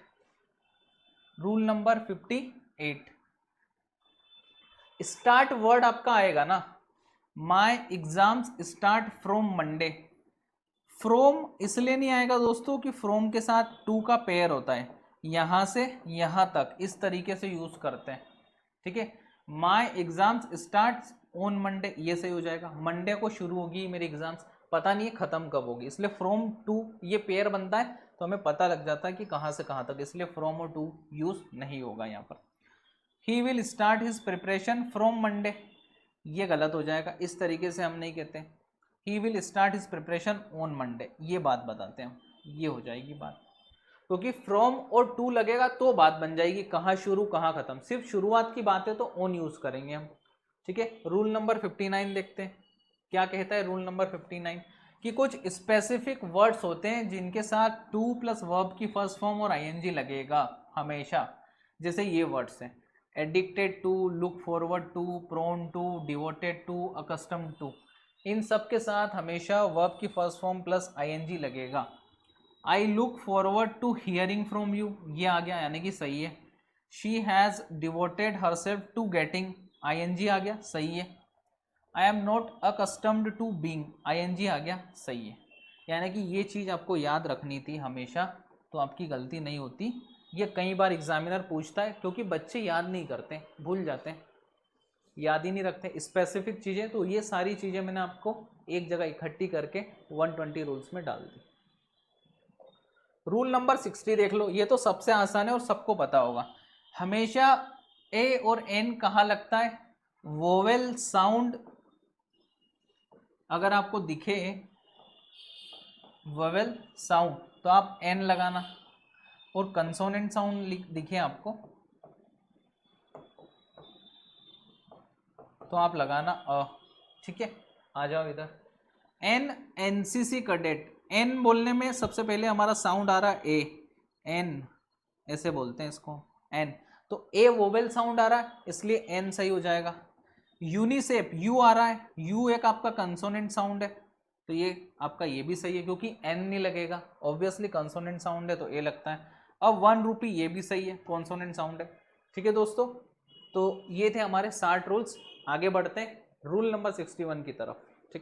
A: rule number 58, start word आपका आएगा ना, my exams start from Monday. From इसलिए नहीं आएगा दोस्तों कि फ्रॉम के साथ टू का पेयर होता है, यहां से यहां तक इस तरीके से यूज करते हैं, ठीक है। My exams start on Monday, ये सही हो जाएगा। मंडे को शुरू होगी मेरी एग्जाम्स, पता नहीं है खत्म कब होगी, इसलिए फ्रॉम टू ये पेयर बनता है तो हमें पता लग जाता है कि कहां से कहां तक, इसलिए फ्रॉम और टू यूज नहीं होगा यहाँ पर। He will start his preparation from Monday, ये गलत हो जाएगा, इस तरीके से हम नहीं कहते। He will start his preparation on Monday, ये बात बताते हैं हम, ये हो जाएगी बात, क्योंकि फ्रॉम और टू लगेगा तो बात बन जाएगी, कहाँ शुरू कहाँ खत्म। सिर्फ शुरुआत की बात है तो ऑन यूज करेंगे हम, ठीक है। रूल नंबर 59 देखते हैं क्या कहता है। रूल नंबर 59 कि कुछ स्पेसिफिक वर्ड्स होते हैं जिनके साथ टू प्लस वर्ब की फर्स्ट फॉर्म और आईएनजी लगेगा हमेशा, जैसे ये वर्ड्स हैं addicted to, look forward to, prone to, devoted to, accustom to, इन सब के साथ हमेशा वर्ब की फर्स्ट फॉर्म प्लस आईएनजी लगेगा। I look forward to hearing from you, ये आ गया यानी कि सही है। She has devoted herself to getting, ING आ गया, सही है। I am not accustomed to being, ING आ गया, सही है। यानी कि ये चीज़ आपको याद रखनी थी हमेशा, तो आपकी गलती नहीं होती। ये कई बार एग्जामिनर पूछता है क्योंकि बच्चे याद नहीं करते, भूल जाते हैं, याद ही नहीं रखते स्पेसिफिक चीज़ें, तो ये सारी चीज़ें मैंने आपको एक जगह इकट्ठी करके 120 रूल्स में डाल दी। रूल नंबर 60 देख लो, ये तो सबसे आसान है और सबको पता होगा। हमेशा ए और एन कहाँ लगता है, वोवेल साउंड अगर आपको दिखे वोवेल साउंड तो आप एन लगाना, और कंसोनेंट साउंड दिखे आपको तो आप लगाना अ, ठीक है। आ जाओ इधर, एन एनसीसी कैडेट, एन बोलने में सबसे पहले हमारा साउंड आ रहा है ए, एन ऐसे बोलते हैं इसको एन, तो ए वोवेल साउंड आ रहा है इसलिए एन सही हो जाएगा। यूनिसेप यू आ रहा है, यू एक आपका कंसोनेंट साउंड है तो ये आपका ये भी सही है क्योंकि एन नहीं लगेगा, ऑब्वियसली कंसोनेंट साउंड है तो ए लगता है। अब 1 रुपी ये भी सही है, कॉन्सोनेंट साउंड है, ठीक है दोस्तों। तो ये थे हमारे 60 रूल्स। आगे बढ़ते हैं रूल नंबर 61 की तरफ।